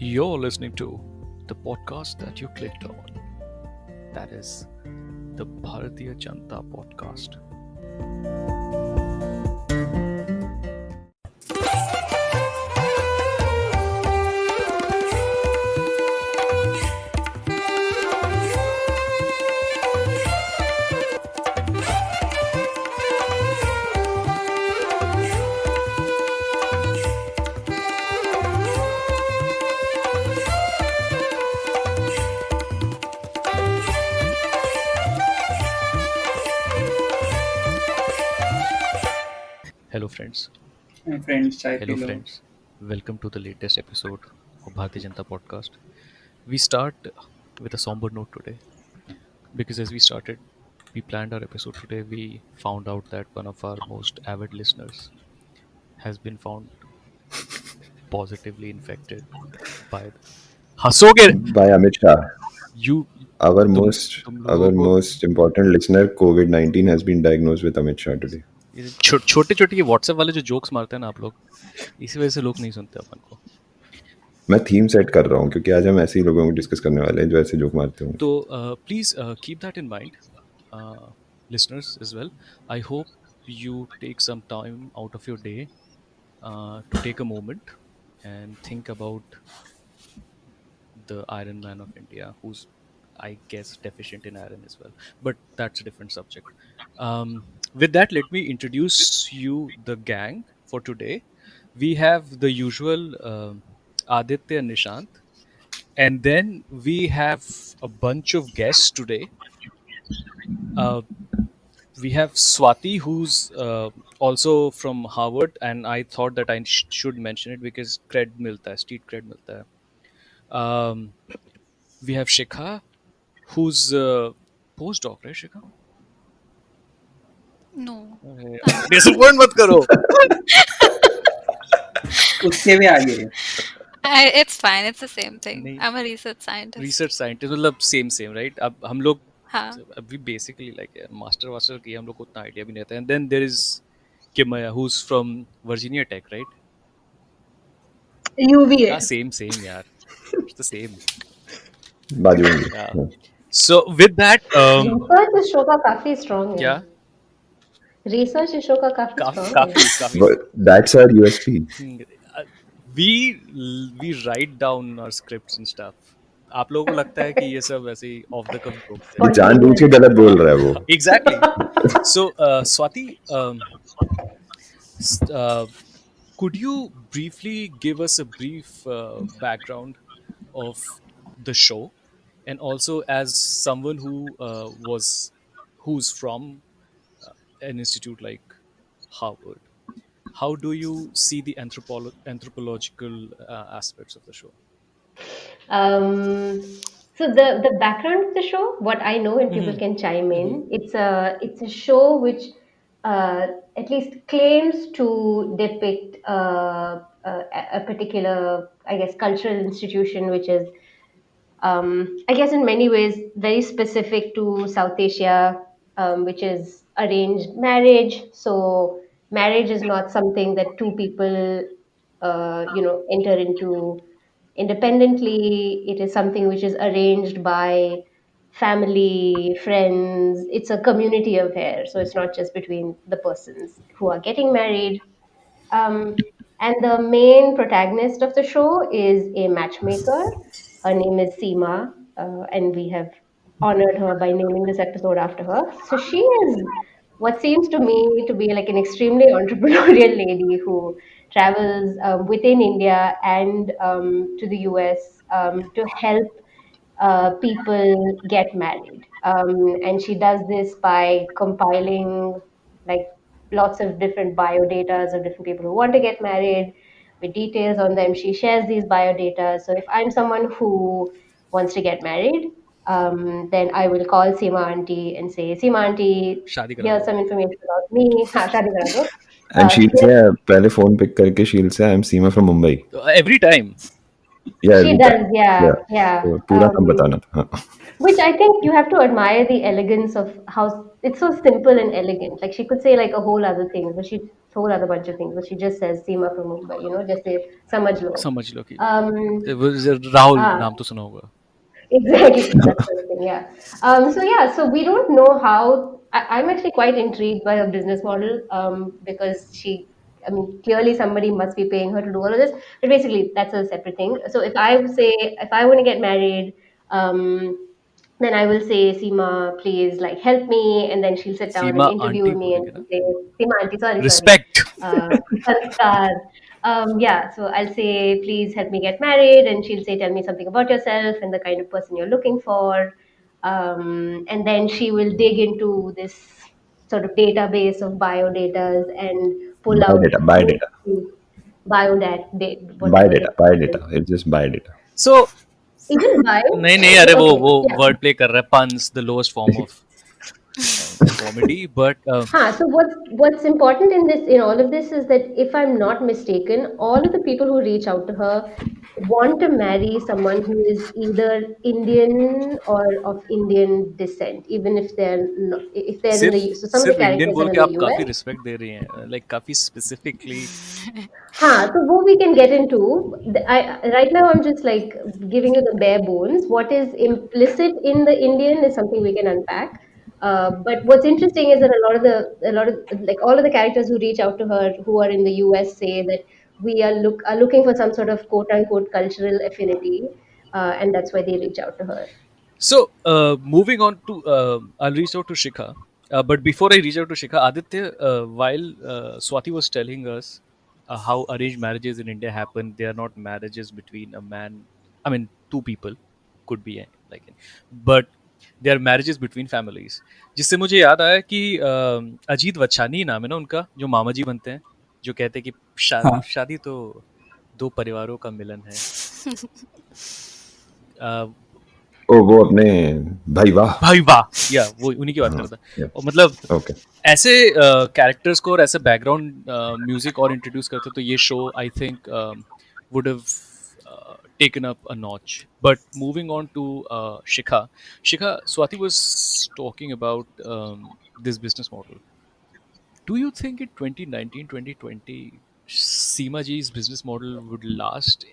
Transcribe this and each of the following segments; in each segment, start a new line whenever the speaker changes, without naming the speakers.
You're listening to the podcast that you clicked on. That is the Bharatiya Janata podcast. Hello, friends.
My friends, chai
Hello,
pilo.
friends. Welcome to the latest episode of Bharatiya Janata podcast. We start with a somber note today because as we planned our episode today, we found out that one of our most avid listeners has been found positively infected by हंसोगे
by Amit Shah.
you
Our
तुम
most
तुम
our
लोगों को
most important listener, COVID-19 has been diagnosed with Amit Shah today.
ये छोटे छोटे ये WhatsApp वाले जो जोक्स मारते हैं ना आप लोग इसी वजह से लोग नहीं सुनते अपन को
मैं थीम सेट कर रहा हूँ क्योंकि आज हम ऐसे ही लोगों को डिस्कस करने वाले हैं जो ऐसे जोक मारते होंगे.
तो please keep that in mind listeners as well. I hope you take some time out of your day to take a moment and think about the Iron Man of India, who's I guess deficient in iron as well. But that's a different subject. With that, let me introduce you the gang for today. We have the usual Aditya and Nishant, and then we have a bunch of guests today. We have Swati, who's also from Harvard, and I thought that I should mention it because cred milta hai, street cred milta hai. We have Shikha, who's postdoc, right, Shikha?
No.
Disappoint मत करो.
उससे भी आगे है.
It's fine. It's the same thing.
नहीं.
I'm a research scientist.
Research scientist मतलब same right. अब हम लोग
हाँ.
अभी basically like master वास्टर किया हम लोग को उतना idea भी नहीं रहता. And then there is Kimaya, who's from Virginia Tech, right?
UVA.
Same यार. It's the same.
बाजू में.
Yeah. So with that,
research इस शो का काफी स्ट्रांग है.
क्या?
रिसर्च इस शो का काफी स्ट्रांग है.
काफी.
But that's our USP.
We write down our scripts and stuff. आप लोगों को लगता है कि ये सब ऐसे ही off the cuff jokes हैं.
ये जानबूझ के गलत बोल रहा है वो.
Exactly. So, Swati, could you briefly give us a brief background of the show, and also as someone who's from an institute like Harvard, how do you see the anthropological aspects of the show?
So the background of the show, what I know, and people can chime in. It's a show which at least claims to depict a particular, I guess, cultural institution, which is, I guess, in many ways very specific to South Asia, which is arranged marriage. So marriage is not something that two people, enter into independently. It is something which is arranged by family, friends. It's a community affair. So it's not just between the persons who are getting married. And the main protagonist of the show is a matchmaker. Her name is Seema, and we have honored her by naming this episode after her. So she is what seems to me to be like an extremely entrepreneurial lady who travels within India and to the US to help people get married. And she does this by compiling like lots of different biodatas of different people who want to get married with details on them. She shares these biodata. So if I'm someone who wants to get married, then I will call Seema auntie and say, Seema auntie,
शादी करा
here's
दो.
some information about me. हाँ, शादी करा दो.
And she'll say, पहले phone pick करके she'll say, I'm Seema from Mumbai.
Every time.
Yeah,
She
every
does,
time.
yeah.
तो पूरा नाम बताना था. हाँ.
Which I think you have to admire the elegance of how it's so simple and elegant. Like she could say like a whole other thing, but she whole other bunch of things, but she just says Seema from Mumbai, just say samajh lo.
समझ लो कि
Um,
Rahul
ah,
नाम तो सुना होगा.
exactly, that sort of thing, yeah. So we don't know how. I'm actually quite intrigued by her business model, because I mean, clearly somebody must be paying her to do all of this. But basically, that's a separate thing. So if I want to get married, then I will say, Seema, please, like, help me, and then she'll sit down and
Seema
interview
aunty
me and
बोलेंगे ना.
she'll say, Seema, auntie, sorry,
Respect.
sanskar. Yeah, so I'll say, please help me get married, and she'll say, tell me something about yourself and the kind of person you're looking for. And then she will dig into this sort of database of biodatas and pull
Buy
out
data, buy data, buy
whatever they
data, buy
call it.
data. It's just buy data.
So
Even bio?
नहीं नहीं अरे वो
Okay,
वो
yeah.
Word play कर रहा है. Puns, the lowest form of comedy, but
So what's important in all of this is that, if I'm not mistaken, all of the people who reach out to her want to marry someone who is either Indian or of Indian descent, even if they're not, if they're in
सिर्फ
the so some of the
सिर्फ Indian
characters
बोल
are
के
in the
आप काफी
US.
Respect दे रही हैं, like काफी specifically.
So what we can get into, right now I'm just like giving you the bare bones. What is implicit in the Indian is something we can unpack. But what's interesting is that a lot of like all of the characters who reach out to her who are in the US say that we are looking for some sort of quote unquote cultural affinity, and that's why they reach out to her.
So moving on to I'll reach out to Shikha, but before I reach out to Shikha, Aditya, while Swati was telling us how arranged marriages in India happen, they are not marriages between a man, I mean two people, could be like, but they are marriages between families. जिससे मुझे याद आया कि अजीत वच्छानी नाम है ना उनका, जो मामा जी बनते हैं, जो कहते हैं कि
हाँ
शादी तो दो परिवारों का मिलन है.
ओ वो अपने भाई वाह,
या वो उन्हीं की बात कर रहा था.
yeah.
और मतलब
Okay.
ऐसे कैरेक्टर्स को और ऐसे बैकग्राउंड म्यूजिक और इंट्रोड्यूस करते तो ये show I think would have taken up a notch. But moving on to Shikha, Swati was talking about this business model. Do you think in 2019, 2020, Seema Ji's business model would last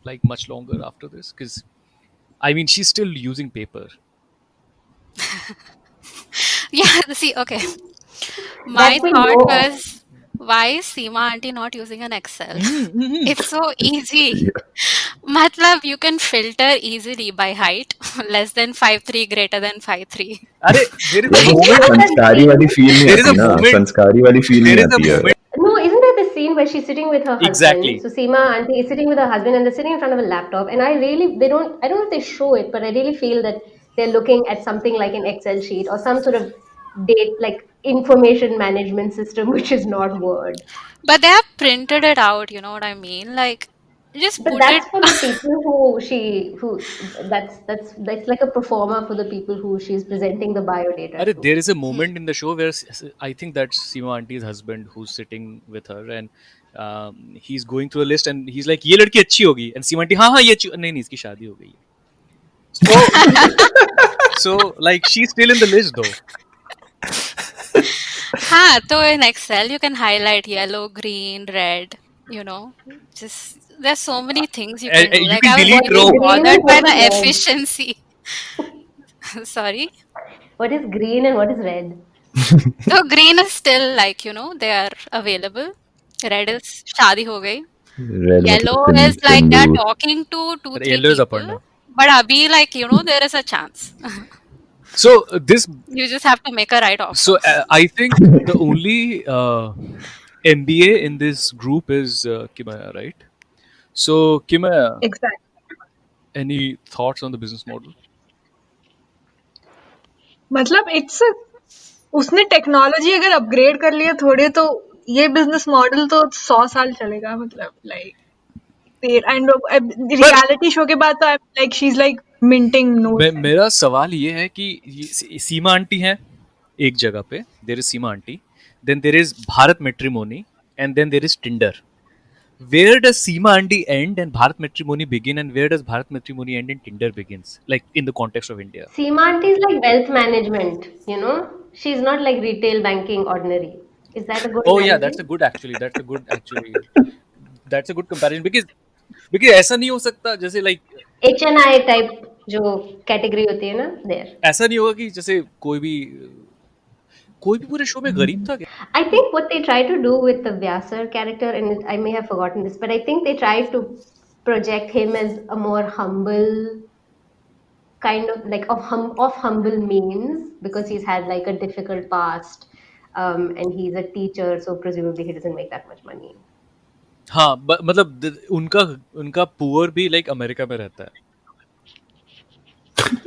like much longer after this? Because I mean, she's still using paper.
Yeah, see, okay. My
That we
thought
know of.
was, why is Seema auntie not using an Excel? It's so easy. Matlab, you can filter easily by height, less than 5'3", greater than 5'3".
अरे there is a
यार वो
moment.
संस्कारी वाली feel नहीं
There is a
आती ना,
moment.
संस्कारी वाली फील नहीं
There is a
आती है.
moment.
No, isn't there the scene where she's sitting with her husband?
Exactly.
So Seema auntie is sitting with her husband and they're sitting in front of a laptop, and I don't know if they show it, but I really feel that they're looking at something like an Excel sheet or some sort of like information management system, which is not Word.
But they have printed it out, you know what I mean? Like, just
But
put
that's
it.
for the people who that's like a performer for the people who she's presenting the biodata
Arre,
to.
there is a moment in the show where I think that's Seema auntie's husband who's sitting with her, and he's going through a list and he's like, ये लड़की अच्छी होगी, and Seema auntie, हाँ ये अच्छी, नहीं इसकी शादी हो गई है. So like she's still in the list though.
So in Excel, you can highlight yellow, green, red, you know. Just, there's so many things you can do.
You
Like,
can
I was
delete
really
row.
bothered by
Green and
the
red.
efficiency. Sorry.
What is green and what is red?
So green is still like, you know, they are available. Red is शादी हो गई.
Red
Yellow
मतलब
is like they're
Sindoor.
talking to 2-3
Yellow is
people.
Aparna.
But abhi, like, you know, there is a chance.
So this,
You just have to make a right offer.
so I think the only MBA in this group is Kimaya, right? So Kimaya,
Exactly.
any thoughts on the business model?
मतलब it's उसने technology अगर upgrade कर लिया थोड़े तो ये business model तो 100 साल चलेगा मतलब लाइक एंड रियलिटी शो के बाद तो like she is like minting notes.
मेरा सवाल ये है कि सीमा आंटी है एक जगह पे, there is Seema aunty, then there is Bharat matrimony, and then there is Tinder. Where does Seema aunty end and Bharat Matrimony begin, and where does Bharat Matrimony end and Tinder begins? Like in the context of India.
Seema auntie is like wealth management, She's not like retail banking ordinary. Is that a good
Oh yeah,
analogy?
that's a good actually. That's a good comparison because ऐसा नहीं हो सकता जैसे like
HNI type जो category होती है ना there.
ऐसा नहीं होगा कि जैसे कोई भी पूरे शो में गरीब था क्या?
I think what they try to do with the Vyasar character, and I may have forgotten this, but I think they try to project him as a more humble kind of like of humble means because he's had like a difficult past, and he's a teacher, so presumably he doesn't make that much money.
हाँ मतलब उनका poor भी like America में रहता है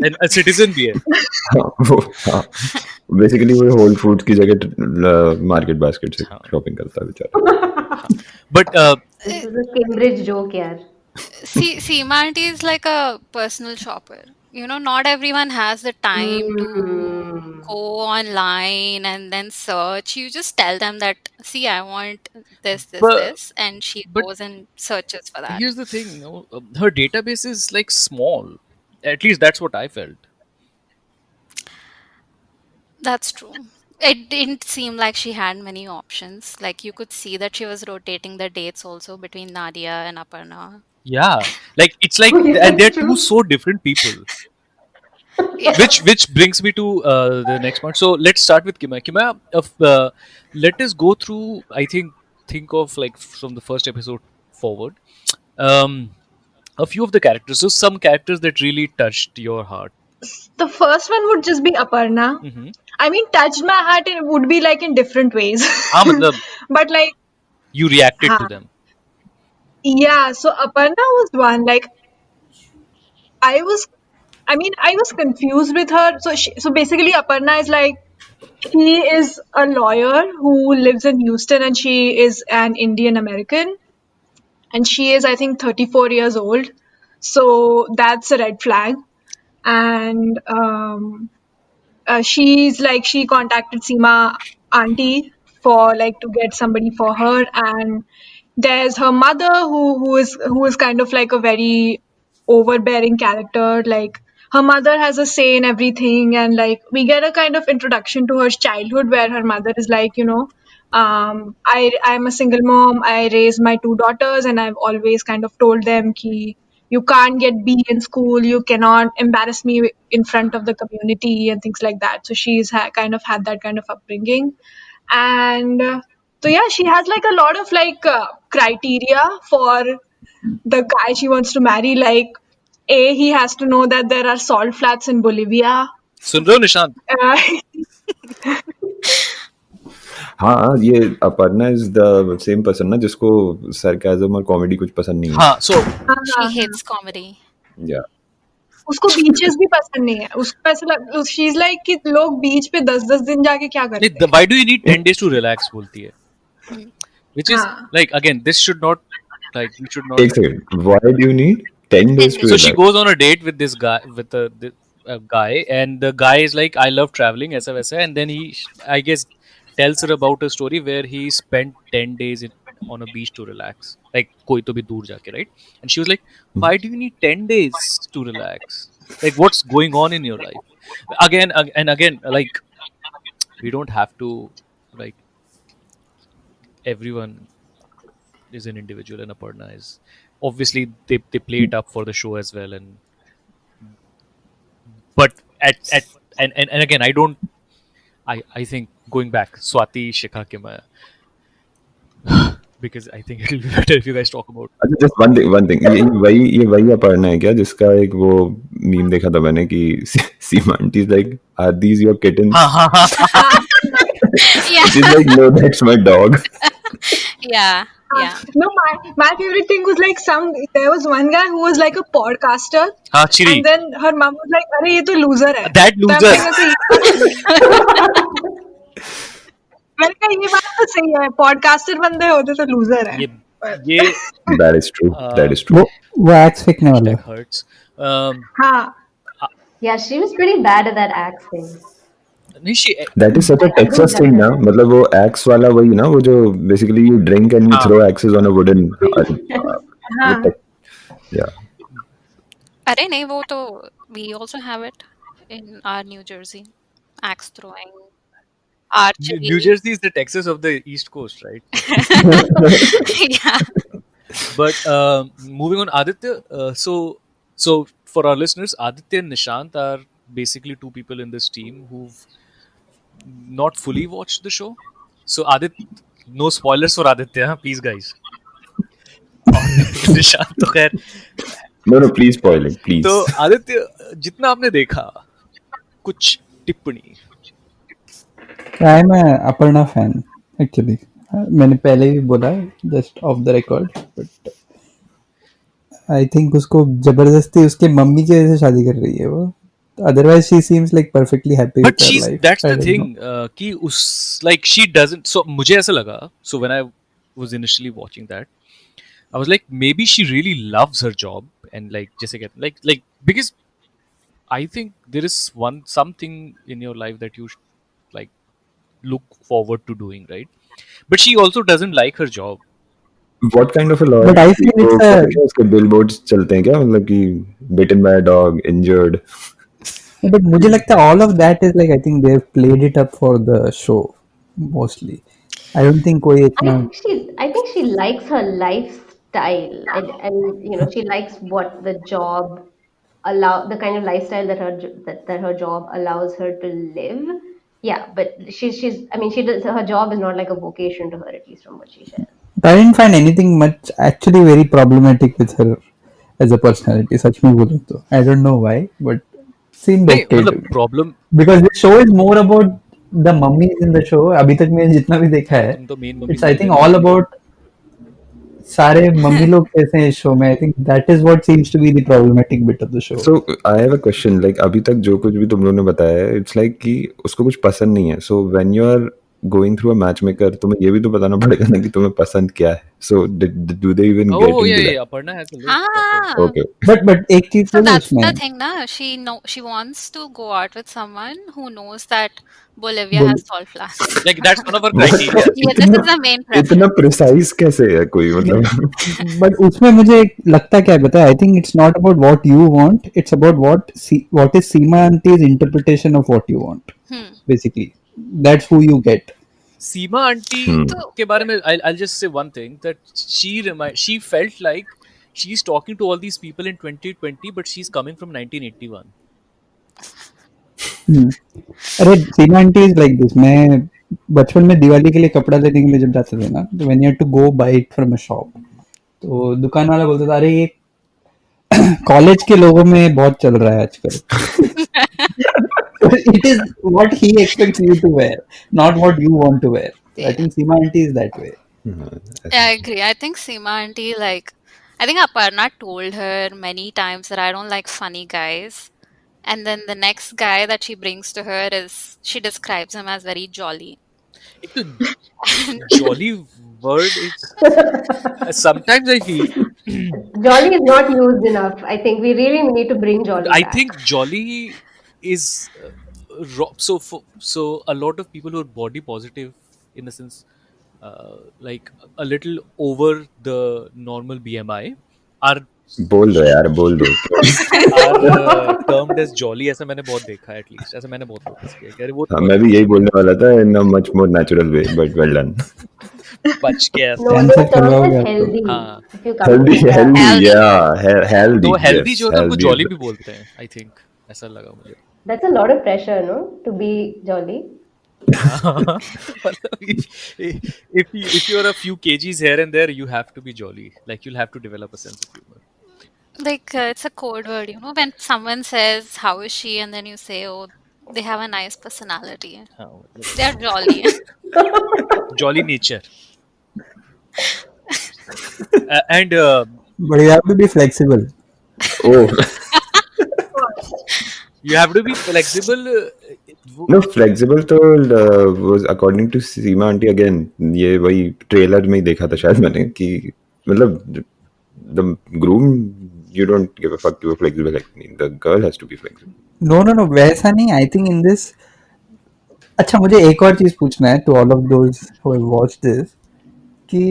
and citizen भी है
हाँ, हाँ बेसिकली वो होल फूड्स की जगह मार्केट बास्केट से शॉपिंग करता है बेचारा
but
This is a Cambridge joke, yaar.
See, Seema auntie is like a personal shopper. You know, not everyone has the time to go online and then search. You just tell them that, see, I want this,
But-
and she
but-
goes and searches for that.
here's the thing, her database is like small. At least that's what I felt.
That's true. It didn't seem like she had many options. Like you could see that she was rotating the dates also between Nadia and Aparna.
Yeah, like it's like,
Oh, yeah,
and they're
that's
two
true.
so different people.
Yeah.
Which brings me to the next point. So let's start with Kimaya. Kimaya, let us go through. I think of like from the first episode forward, a few of the characters. So some characters that really touched your heart.
The first one would just be Aparna.
Mm-hmm.
I mean, touched my heart and it would be like in different ways.
हाँ मतलब
But like,
you reacted to
हाँ.
them.
Yeah, so Aparna was one. Like, I was confused with her. So basically, Aparna is like, she is a lawyer who lives in Houston and she is an Indian American. And she is, I think, 34 years old. So that's a red flag. And she's like, she contacted Seema auntie for like to get somebody for her. And there's her mother who is kind of like a very overbearing character. Like her mother has a say in everything, and like we get a kind of introduction to her childhood where her mother is like, I'm a single mom. I raised my two daughters, and I've always kind of told them ki you can't get B in school. You cannot embarrass me in front of the community and things like that. So she's kind of had that kind of upbringing, and so yeah, she has like a lot of like criteria for the guy she wants to marry. Like, he has to know that there are salt flats in Bolivia.
सुन रहे हो निशांत?
हाँ ये Aparna is the same person ना जिसको sarcasm और comedy कुछ पसंद नहीं है
हाँ so
She hates comedy.
या
उसको बीचेस भी पसंद नहीं है. उसको ऐसा लग शी इज लाइक कि लोग बीच पे 10-10 दिन जाके क्या करते हैं.
why do you need 10 days to relax बोलती है, which is
हाँ.
like again this should not like you should not.
एक second why do you need 10 days to
So she
relax?
goes on a date with this guy with a guy, and the guy is like, I love traveling ऐसा वैसा, and then he I guess tells her about a story where he spent 10 days on a beach to relax, like कोई तो भी दूर जाके, right? And she was like, why do you need 10 days to relax? Like what's going on in your life? Again and again, like we don't have to, like everyone is an individual, and Aparna is obviously they play it up for the show as well, and but at and again I think going back Swati Shikha Kimaya because I think it'll be better if you guys talk about.
अच्छा just one thing ये वही अपर्णा है क्या जिसका एक वो meme देखा था मैंने कि Seema aunty is like are these your kittens
Yeah.
She is like no that's my dog
Yeah. Yeah.
No, my favorite thing was like there was one guy who was like a podcaster,
हाँ Chiri,
and then her mom was like, "अरे ये तो loser है."
that
तो
loser.
मैंने कहा ये बात तो सही है, podcaster बंदे होते तो loser है.
ये
दैट इज ट्रू
वो एक्स फेंकने वाला है.
hurts.
हाँ.
Yeah, she was pretty bad at that axe thing.
नहीं she
that is such a Texas thing ना मतलब वो एक्स वाला वही ना वो जो basically you drink and you throw axes on a wooden या
अरे नहीं वो तो we also have it in our New Jersey, axe throwing. archery.
New Jersey is the Texas of the East Coast, right?
Yeah.
But moving on, Aditya. So for our listeners, Aditya and Nishant are basically two people in this team who've not fully watched the show. So Aditya, no spoilers for Aditya, huh? Please, guys. और निशांत तो खैर
No, please spoil it, please.
तो आदित्य जितना आपने देखा कुछ टिप्पणी
I am Aparna fan actually. मैंने पहले भी बोला just of the record, but I think उसको जबरदस्ती उसके मम्मी की वजह से शादी कर रही है वो. Otherwise, she seems like perfectly happy
But
with her
she's
life.
that's
I
the
don't
thing
know.
कि उस like she doesn't. So मुझे ऐसा लगा. So when I was initially watching that, I was like maybe she really loves her job and like जैसे कहते हैं like because I think there is something in your life that you like look forward to doing, right? But she also doesn't like her job.
What kind of a lawyer?
But I feel it's a
उसके billboards चलते हैं क्या, मतलब कि bitten by a dog, injured.
but मुझे लगता है all of that is like I think they've played it up for the show mostly. I don't think कोई इतना
I think she likes her lifestyle, and you know, she likes what the job the kind of lifestyle that her job allows her to live. Yeah, but she's I mean, she does, her job is not like a vocation to her, at least from what she shares.
I didn't find anything much actually very problematic with her as a personality. सच में बोलूँ तो I don't know why, but seemed
नहीं
okay to
मतलब
me.
problem
Because the show is more about the mummies in the show. अभी तक मैंने जितना भी देखा है,
तुम तो main mummy
it's I think
समझ
all about सारे मम्मी लोग कैसे हैं इस शो में. I think that is what seems to be the problematic bit of the show.
So I have a question. Like अभी तक जो कुछ भी तुम लोगों ने बताया है, it's like कि उसको कुछ पसंद नहीं है. So when you are going through a matchmaker, तुम्हें ये भी तो बताना पड़ेगा ना कि तुम्हें पसंद क्या है. So do they even get
Oh
into
yeah,
that?
yeah. Aparna has a list.
Ah.
Okay.
But एक चीज
So
तो
that's
उसमें
the thing, na? She wants to go out with someone who knows that Bolivia has tall flowers.
Like that's one of her criteria.
Yeah, this is the main
इतना
preference.
precise कैसे है कोई, मतलब
but उसमें मुझे लगता क्या है पता है, I think it's not about what you want, it's about what is Seema Auntie's interpretation of what you want. Basically that's who you get.
Seema auntie के बारे में I'll just say one thing, that she felt like she's talking to all these people in 2020 but she's coming from 1981.
अरे सीमा aunty is like this. मैं बचपन में दिवाली के लिए कपड़ा लेने के लिए जब जाते थे ना, तो when you had to go buy it from a shop, तो दुकान वाला बोलता था अरे ये कॉलेज के लोगों में बहुत चल रहा है आजकल. It is what he expects you to wear, not what you want to wear. I think Seema auntie is that way.
Yeah, I agree. I think Seema auntie, like, I think Aparna told her many times that I don't like funny guys. And then the next guy that she brings to her she describes him as very jolly.
एक तो jolly word is sometimes I feel
Jolly is not used enough. I think we really need to bring Jolly
I
back.
think jolly is so a lot of people who are body positive, in a sense, like a little over the normal BMI, are
बोल दो यार, बोल दो.
termed as jolly. ऐसा मैंने बहुत देखा है, at least ऐसा मैंने बहुत notice किया कि अरे वो
हाँ, मैं भी यही बोलने वाला था in a much more natural way, but well done.
बच गया
No,
Answer
they're termed
करवाओगे
as
आप तो.
healthy.
हाँ.
If you come
Healthy,
to that.
healthy, yeah, healthy.
तो healthy
yes,
जो होता है उनको
healthy
jolly
is
भी बोलते हैं, I think ऐसा लगा मुझे.
That's a lot of pressure, no? To be jolly.
if you're a few kgs here and there, you have to be jolly. Like you'll have to develop a sense of humor.
Like, it's a code word, you know, when someone says, how is she? And then you say, oh, they have a nice personality.
हाँ, मतलब
They're jolly.
jolly nature. And
But you have to be flexible.
Oh,
you have to be flexible.
no, flexible तो was according to Seema auntie again. ये वही trailer में ही देखा था शायद मैंने कि मतलब the groom, you don't give a fuck, you're flexible like me. The girl has to be flexible.
No, वैसा नहीं. I think in this. अच्छा, मुझे एक और चीज पूछना है to all of those who have watched this, कि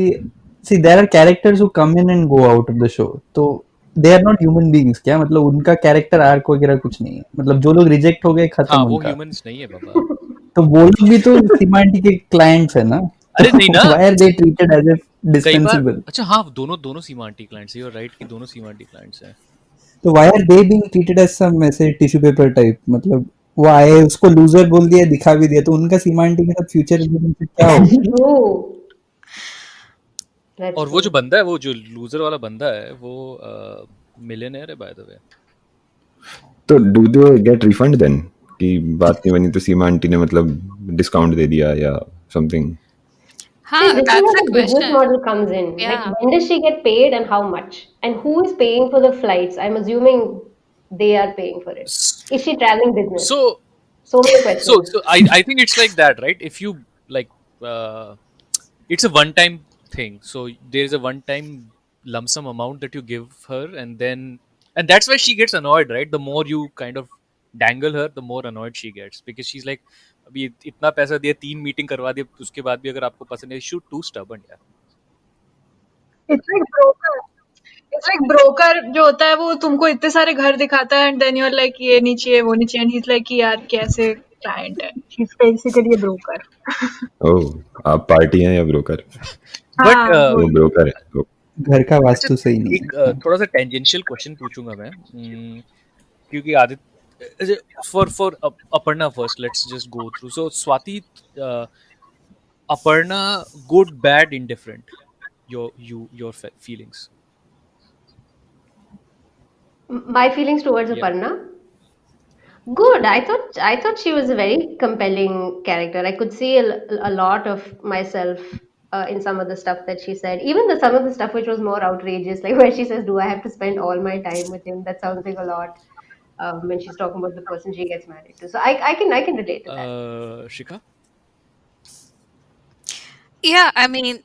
see there are characters who come in and go out of the show, तो they are not human beings क्या, मतलब उनका कैरेक्टर आर्क वगैरह कुछ नहीं है, मतलब जो लोग रिजेक्ट हो गए खत्म
हाँ वो
उनका.
humans नहीं है बाबा.
तो वो लोग भी तो सीमा आंटी के क्लाइंट्स है ना,
अरे नहीं ना,
तो why are they treated as if
कई बार
dispensable?
अच्छा हाँ, दोनों दोनों सीमा आंटी क्लाइंट्स है, राइट कि दोनों सीमा आंटी क्लाइंट्स हैं।
तो why are they being treated as some ऐसे टिश्यू पेपर टाइप? मतलब वो आए, उसको लूजर बोल दिया, दिखा भी दिया, तो उनका सीमा आंटी के साथ फ्यूचर रिलेशनशिप क्या होगा?
True. That's
और वो जो
true.
बंदा है, वो जो लूजर वाला बंदा है, वो मिलियनेयर है बाय द वे।
तो do they get refund then कि बात नहीं बनी तो सीमा आंटी ने मतलब डिस्काउंट दे दिया या something?
See,
Huh,
this is
that's
where
the
the business
question.
model comes in. Like,
Yeah.
when does she get paid and how much? And who is paying for the flights? I'm assuming they are paying for it. Is she traveling business?
So
So many questions.
so I think it's like that, right? If you like it's a one time thing, so there is a one time lump sum amount that you give her, and that's why she gets annoyed, right? The more you kind of dangle her, the more annoyed she gets, because she's like, अभी इतना पैसा दिया, 3 meeting करवा दी, उसके बाद भी अगर आपको पसंद है, shoot too stubborn यार।
It's like broker. It's like broker जो होता है वो तुमको इतने सारे घर दिखाता है and then you're like ये नहीं चाहिए वो नहीं चाहिए and he's like कि यार कैसे client है. He's basically a broker.
ओह, आप पार्टी हैं या ब्रोकर?
बट
हाँ
वो ब्रोकर है तो
घर का
अच्छा,
वास्तु सही नहीं
एक
है।
थोड़ा सा टेंजेंशियल क्वेश्चन पूछूंगा मैं, क्योंकि Aditya, for Aparna first, let's just go through. So Swati, Aparna, good, bad, indifferent, your feelings?
My feelings towards
Yeah.
Aparna? Good. I thought she was a very compelling character. I could see a lot of myself in some of the stuff that she said. Even some of the stuff which was more outrageous, like where she says, "Do I have to spend all my time with him?" That sounds like a lot. When she's talking about the person she gets married to. So I can relate to that.
Shika?
Yeah, I mean,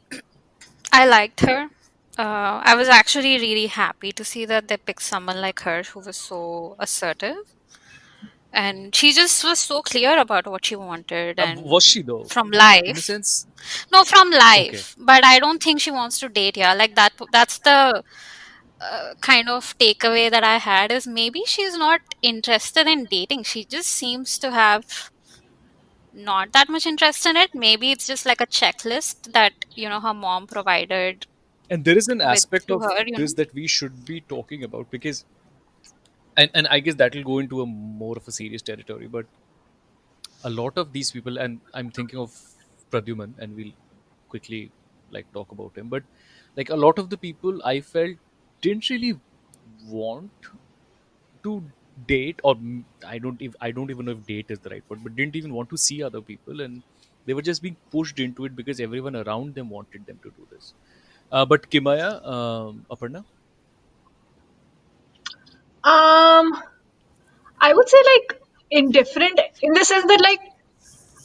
I liked her. I was actually really happy to see that they picked someone like her who was so assertive. And she just was so clear about what she wanted
Was
and
she though?
from
In the
life.
sense,
No, from
okay.
life. But I don't think she wants to date. Yeah, like that's the kind of takeaway that I had is maybe she's not interested in dating. She just seems to have not that much interest in it. Maybe it's just like a checklist that, her mom provided
And there is an
with
aspect
to
of
her,
this that we should be talking about, because and I guess that will go into a more of a serious territory, but a lot of these people, and I'm thinking of Pradyuman, and we'll quickly like talk about him, but like a lot of the people I felt didn't really want to date, or I don't even know if date is the right word, but didn't even want to see other people, and they were just being pushed into it because everyone around them wanted them to do this. But Kimaya, Aparna?
I would say like indifferent in the sense that like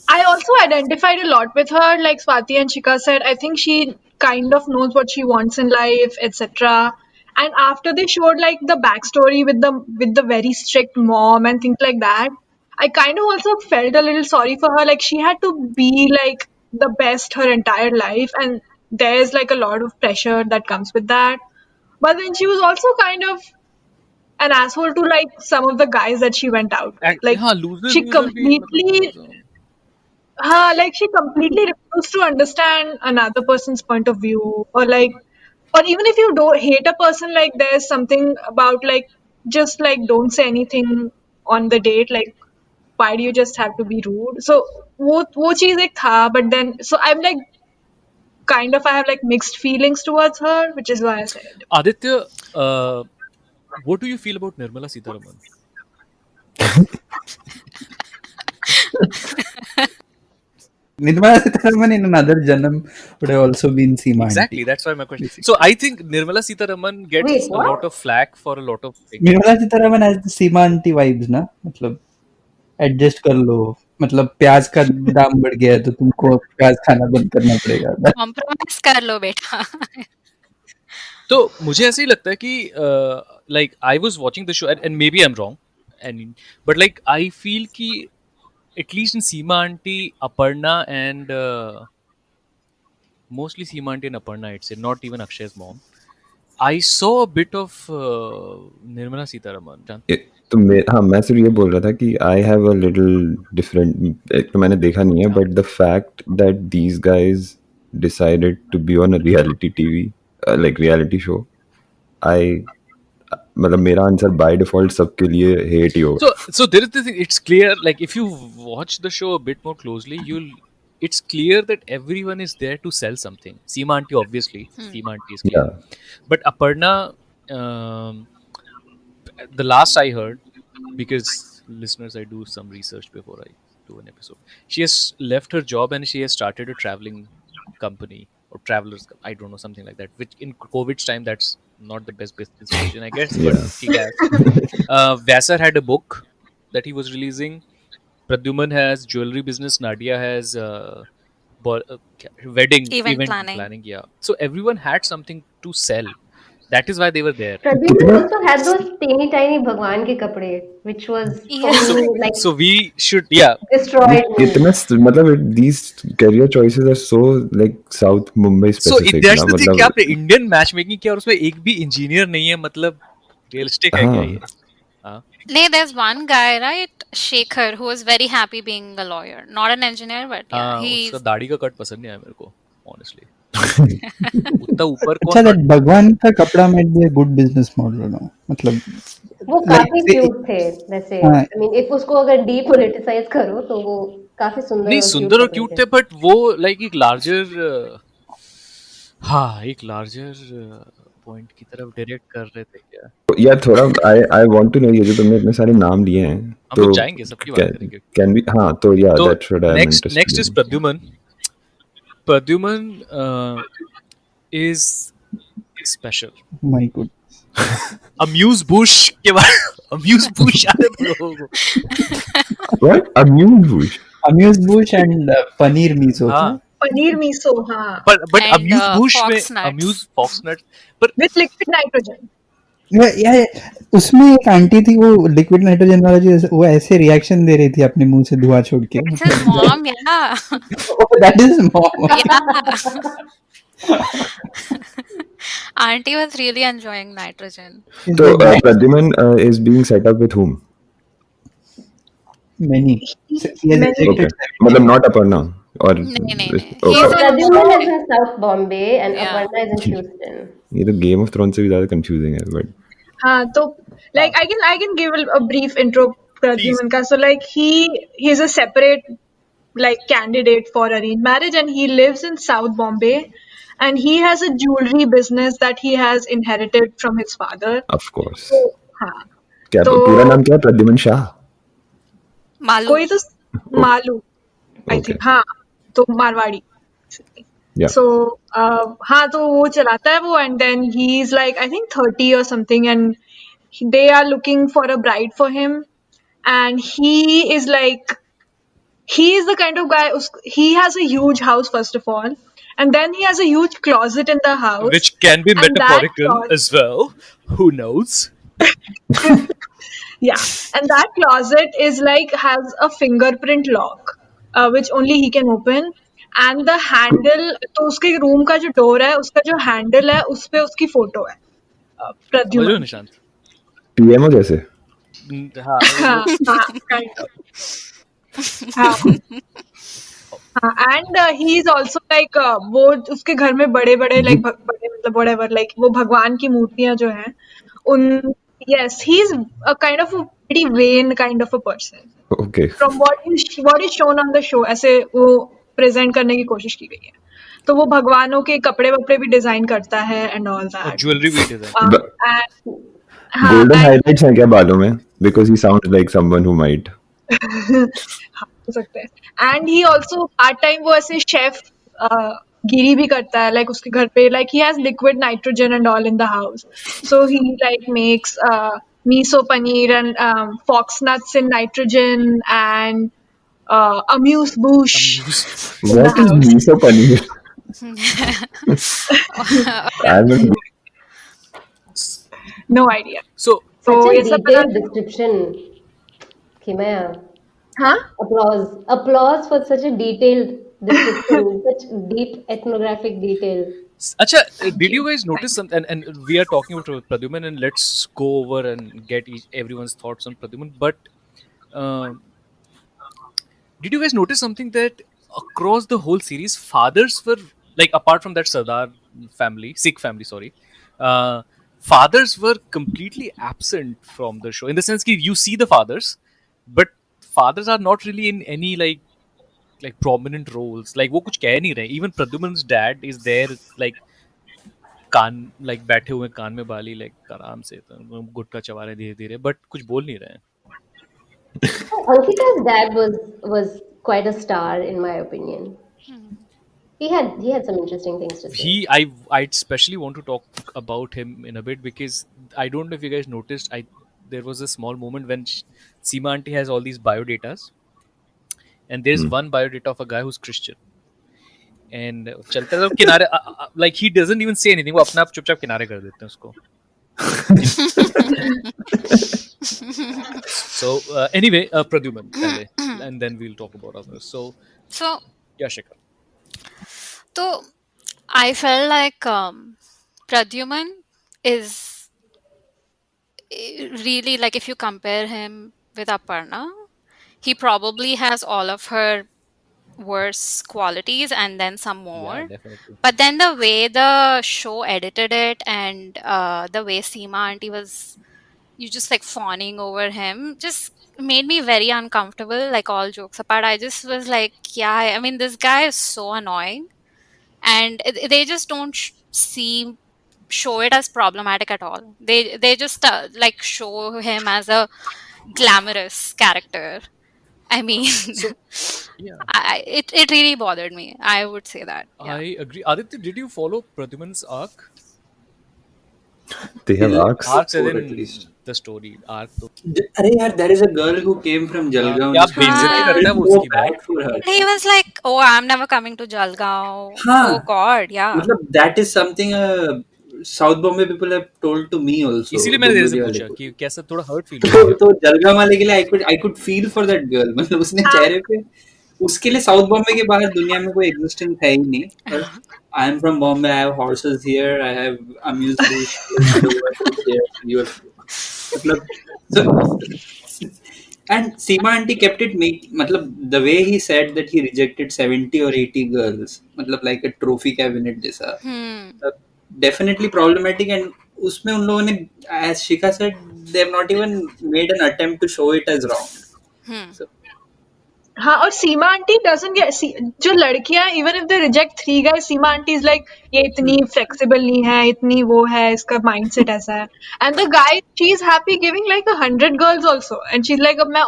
I also identified a lot with her. Like Swati and Shika said, I think she kind of knows what she wants in life, etc. And after they showed like the backstory with the very strict mom and things like that, I kind of also felt a little sorry for her. Like she had to be like the best her entire life, and there's like a lot of pressure that comes with that. But then she was also kind of an asshole to like some of the guys that she went out with. Like
हाँ, loser
she
भी मतलब थोड़ा
completely
सा.
like she completely refused to understand another person's point of view, or even if you don't hate a person, like there's something about like just like don't say anything on the date. Like why do you just have to be rude? So वो चीज एक था, but then so I'm like kind of I have like mixed feelings towards her, which is why I said.
Aditya, what do you feel about Nirmala Sitharaman?
Nirmala Sitharaman in another Janam would have also been Seema
Exactly,
Aunty.
that's why my question.
Basically.
So I think Nirmala Sitharaman gets
Wait,
a lot
what?
of flack for a lot of things.
Nirmala Sitharaman has the Seema Aunty vibes ना, मतलब adjust कर लो, मतलब प्याज का दाम बढ़ गया है तो तुमको प्याज खाना बंद करना पड़ेगा.
compromise कर लो बेटा.
तो मुझे ऐसे ही लगता है कि like I was watching the show, and maybe I'm wrong, but like I feel कि at least in Seema Aunty, Aparna, and mostly Seema Aunty and Aparna, I'd say, not even Akshay's mom, I saw a bit of Nirmala Sitharaman.
तो मैं सिर्फ ये बोल रहा था कि I have a little different, तो मैंने देखा नहीं है, but the fact that these guys decided to be on a reality TV, like reality show, I मतलब मेरा आंसर बाय डिफॉल्ट सबके लिए हेट ही होगा.
So there is this thing, it's clear, like if you watch the show a bit more closely, it's clear that everyone is there to sell something. Seema auntie, obviously. Seema auntie is clear.
Yeah.
But Aparna, the last I heard, because listeners, I do some research before I do an episode. She has left her job and she has started a traveling company or travelers. I don't know, something like that. Which in COVID's time, that's not the best business decision, I guess. But
Yeah.
she has. Vyasar had a book that he was releasing. Pradyuman has jewelry business. Nadia has wedding
Event
event
planning.
planning. Yeah. So everyone had something to sell. That is why they were there.
Pradyuman also had those teeny tiny Bhagwan ke kapde, which was for
Yeah.
me like
So we should, yeah.
destroyed me.
इतना मतलब these career choices are so like South Mumbai
So
specific
that's
ना,
the thing,
मतलब
क्या आपने Indian match making किया और उसमें एक भी इंजीनियर नहीं है, मतलब रियलिस्टिक है क्या
हाँ.
ये? हाँ.
Nee, there's one guy, right? Shekhar, who was very happy being a lawyer. Not an engineer, but yeah,
हाँ,
he's
उसका दाढ़ी का कट पसंद नहीं आया मेरे को, honestly. उतना ऊपर
अच्छा,
कौन
that भगवान का कपड़ा might be a good business model, no? मतलब
वो
like
काफी
say,
क्यूट थे वैसे.
हाँ,
I mean, if उसको अगर depoliticize करो तो वो काफी सुंदर
नहीं,
और
सुंदर और
कपड़े
क्यूट
थे.
थे, बट वो लाइक एक लार्जर, हाँ, एक लार्जर पॉइंट की तरफ डायरेक्ट कर रहे थे क्या?
यार थोड़ा I want to know, ये जो तुमने इतने सारे नाम लिए हैं
हम
तो
लोग जाएंगे, सबकी बात करेंगे.
can we, हाँ तो yeah,
तो
that's what I'm interested
next is
in.
Pradyuman. Pradyuman is special.
my good.
Amuse Bush के बाद Amuse Bush याद है तुम लोगों को?
What? Amuse Bush?
Amuse Bush and paneer miso था.
हाँ,
पनीर मीसो, हाँ,
but
And,
Amuse Bush में
Fox Nuts.
Amuse Fox Nuts, but
with liquid nitrogen.
यार उसमें एक आंटी थी, वो लिक्विड नाइट्रोजन वाला जो वो ऐसे रिएक्शन दे रही थी अपने मुंह से धुआं छोड़ के.
It's his mom, yeah.
Oh, that is mom.
Yeah. Auntie was really enjoying nitrogen.
So Pradyuman is being set up with whom?
Many. So he has
Many.
Okay,
rejected
मतलब not Aparna or
नहीं.
okay.
He's in
Pradyuman is
Bombay.
in South Bombay and
Yeah.
Aparna is in Houston.
ये तो Game of Thrones से भी ज़्यादा confusing है, but
हाँ, तो like I can give a brief intro Pradyuman का. So like he's a separate like candidate for arranged marriage, and he lives in South Bombay, and he has a jewelry business that he has inherited from his father.
of course.
So हाँ,
क्या
तो
पूरा नाम क्या है? Pradyuman Shah.
Malu.
कोई तो Malu I
Okay.
think, हाँ, तो मारवाड़ी.
Yeah.
So हाँ, तो वो चलाता है वो, and then he's like I think 30 or something, and they are looking for a bride for him, and he is like he is the kind of guy. He has a huge house first of all, and then he has a huge closet in the house,
which can be
and that
metaphorical
closet-
as well. Who knows?
yeah, and that closet is like has a fingerprint lock, which only he can open, and the handle, तो उसके room का जो door है उसका जो handle है उस पे उसकी फोटो है
समझ लो
प्रद्युमन.
निशांत.
PMO जैसे.
हाँ,
हाँ, हाँ, kind of. हाँ, हाँ, and he is also like वो उसके घर में बड़े बड़े like बड़े मतलब whatever like वो भगवान की मूर्तियां जो हैं उन yes he is a kind of a pretty vain kind of a person
Okay.
from what is shown on the show. ऐसे वो प्रेजेंट करने की कोशिश की गई है. तो वो भगवानों के कपड़े वपड़े भी डिजाइन करता है and all
और
that.
ज्वेलरी भी डिजाइन.
And हाँ,
Golden
and
highlights हैं क्या बालों में? Because he sounds like someone who might.
हाँ, हो सकता है. And he also part time वो ऐसे शेफ गिरी भी करता है, like उसके घर पे like he has liquid nitrogen and all in the house, so he like makes miso paneer and fox nuts in nitrogen and amuse bush.
What is
house.
miso paneer? I haven't.
No idea.
So
So
Such a
ये सब
detailed description. Kimaya.
हाँ,
Applause for such a detailed description, such deep ethnographic detail.
Acha, did you guys notice something? And we are talking about Pradyuman, and let's go over and get everyone's thoughts on Pradyuman. But uh, did you guys notice something that across the whole series, fathers were like, apart from that Sardar family, Sikh family, sorry, fathers were completely absent from the show. In the sense that you see the fathers, but fathers are not really in any like prominent roles. Like वो कुछ कह नहीं रहे. Even Pradyuman's dad is there, like can't like बैठे हुए कान में बाली like आराम से गुटखा चबा रहे धीरे धीरे, but कुछ बोल नहीं रहे.
Ankita's dad was quite a star in my opinion. He had some interesting things to say.
I especially want to talk about him in a bit because I don't know if you guys noticed. There was a small moment when Seema auntie has all these biodatas, and there's one biodata of a guy who's Christian. And चलते रहो किनारे, like he doesn't even say anything. वो अपने आप चुपचाप किनारे कर देते हैं उसको. So anyway, Pradyuman पहले, and then we'll talk about others. So yeah, Shikhar.
So I felt like Pradyuman is really, like, if you compare him with Aparna, he probably has all of her worse qualities and then some more.
Yeah, definitely.
But then the way the show edited it and the way Seema auntie was, you just like fawning over him, just made me very uncomfortable. Like, all jokes apart, I just was like, yeah, I mean, this guy is so annoying, and they just don't show it as problematic at all. They just like show him as a glamorous character. I mean,
Yeah,
it really bothered me. I would say that. Yeah.
I agree. Aditya, did you follow Pradyuman's arc?
They have arcs.
Arcs as
Four at
in
least.
the story arc. तो
अरे यार, there is a girl who came from Jalgaon.
क्या
जिसको
बेइज्जती
हाँ.
करता है वो
so
उसकी बहुत.
bad for her.
He was like, "Oh, I'm never coming to Jalgaon."
हाँ.
Oh God, yeah.
मतलब that is something South Bombay people have told to me also.
इसीलिए मैंने तेरे से
डोंबिवली वाले
पूछा
को.
कि कैसा थोड़ा हर्ट फील हो रहा
तो जलगांव वाले के लिए I could feel for that girl. मतलब उसने चेहरे पे, उसके लिए साउथ बॉम्बे के बाहर दुनिया में कोई एग्जिस्टेंस है ही नहीं. पर I am from Bombay. I have horses here. I have amused you. मतलब so, and Seema auntie kept it मतलब the way he said that he rejected 70 or 80 girls, मतलब like a trophy cabinet जैसा. Definitely problematic, and उसमें उन लोगों ने, as Shikha said, they have not even made an attempt to show it as wrong. So,
हाँ, और सीमा aunty doesn't get जो लड़कियां, even if they reject 3 guys, Seema aunty is like, ये इतनी flexible नहीं है, इतनी वो है, इसका mindset ऐसा है. And the guy, she is happy giving like 100 girls also, and she's like, अब मैं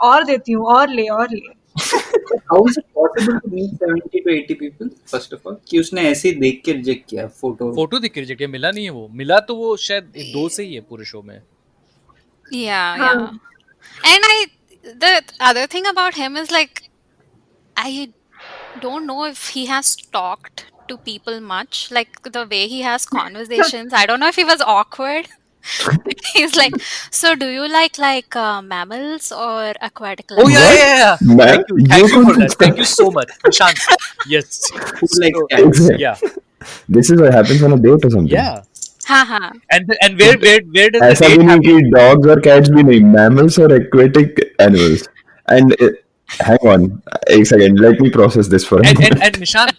और देती हूँ, और ले.
how is it possible to meet 70 to 80 people? First of all, कि उसने ऐसे ही देख के रिजेक्ट किया फोटो.
फोटो देख के रिजेक्ट किया, मिला नहीं है वो. मिला तो वो शायद 2 से ही है पूरे शो में.
Yeah. And the other thing about him is, like, I don't know if he has talked to people much, like the way he has conversations. I don't know if he was awkward. He's like, so do you like mammals or aquatic life?
Oh yeah.
Man,
Thank you for
you
that. Thank you so much, Nishant. Yes.
Who likes
So,
cats?
yeah.
This is what happens on a date or something.
Yeah.
Haha.
And where does
ऐसा
the
भी
date
नहीं
happen?
कि dogs or cats भी नहीं, mammals or aquatic animals. And hang on, एक second, let me process this for a moment.
And Nishant,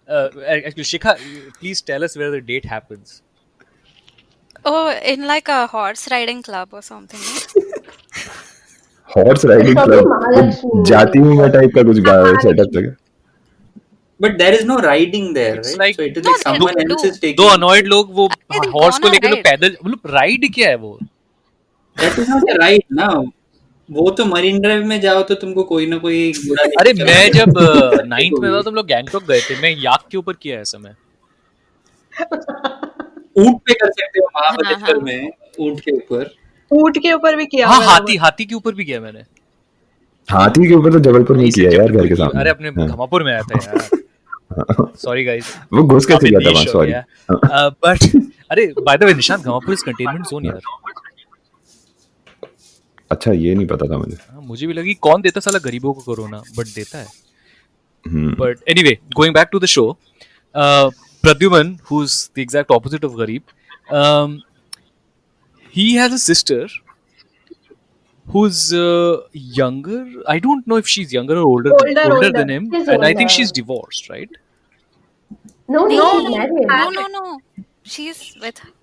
actually, Shikha, please tell us where the date happens.
Oh, in like a horse riding club or something.
Horse riding
Probably
club,
Mahalakshmi.
जाती हूँ मैं type का कुछ setup लगा.
But there is no riding there,
It's
right?
like-
So it is
No,
like someone
no.
else is taking.
दो annoyed लोग वो
They
horse
go
को
on a
लेकर तो
ride.
पैदल, मतलब राइड क्या है वो?
That is not a ride ना. वो तो मरीन ड्राइव में जाओ तो तुमको कोई ना कोई घोड़ा लेके
अरे
चला
मैं
जाएगा.
जब 9th में था तो हम लोग गैंगटॉक गए थे. मैं याक के ऊपर किया है ऐसा मैं.
ऊंट पे कर सकते हो महाबलेश्वर
हाँ.
में, ऊंट के ऊपर.
ऊंट के ऊपर भी किया
हाँ,
हुआ है वो.
हाथी के ऊपर भी किया मैंने.
हाथी के ऊपर तो जबलपुर में
नहीं,
किया यार, घर के
जबलपुर की-
सामने.
अरे अपने
हाँ.
घमापुर में आया था यार. Sorry guys.
वो घुस कैसे
काफी
गया था
niche
वहाँ,
हो
सॉरी.
गया. But अरे by the way Nishant, Ghamapur is containment zone यार.
अच्छा, ये नहीं पता था मुझे.
हाँ, मुझे भी लगी कौन देता साला गरीबों को कोरोना, बट देता है.
हम्म.
But anyway, going back to the show, Pradyuman, who's the exact opposite of Gharib, um, he has a sister who's younger. I don't know if she's younger or older
Older.
than him,
She's
and I think
older.
she's divorced, right?
No,
No,
she's
Nee,
married.
no. She's with her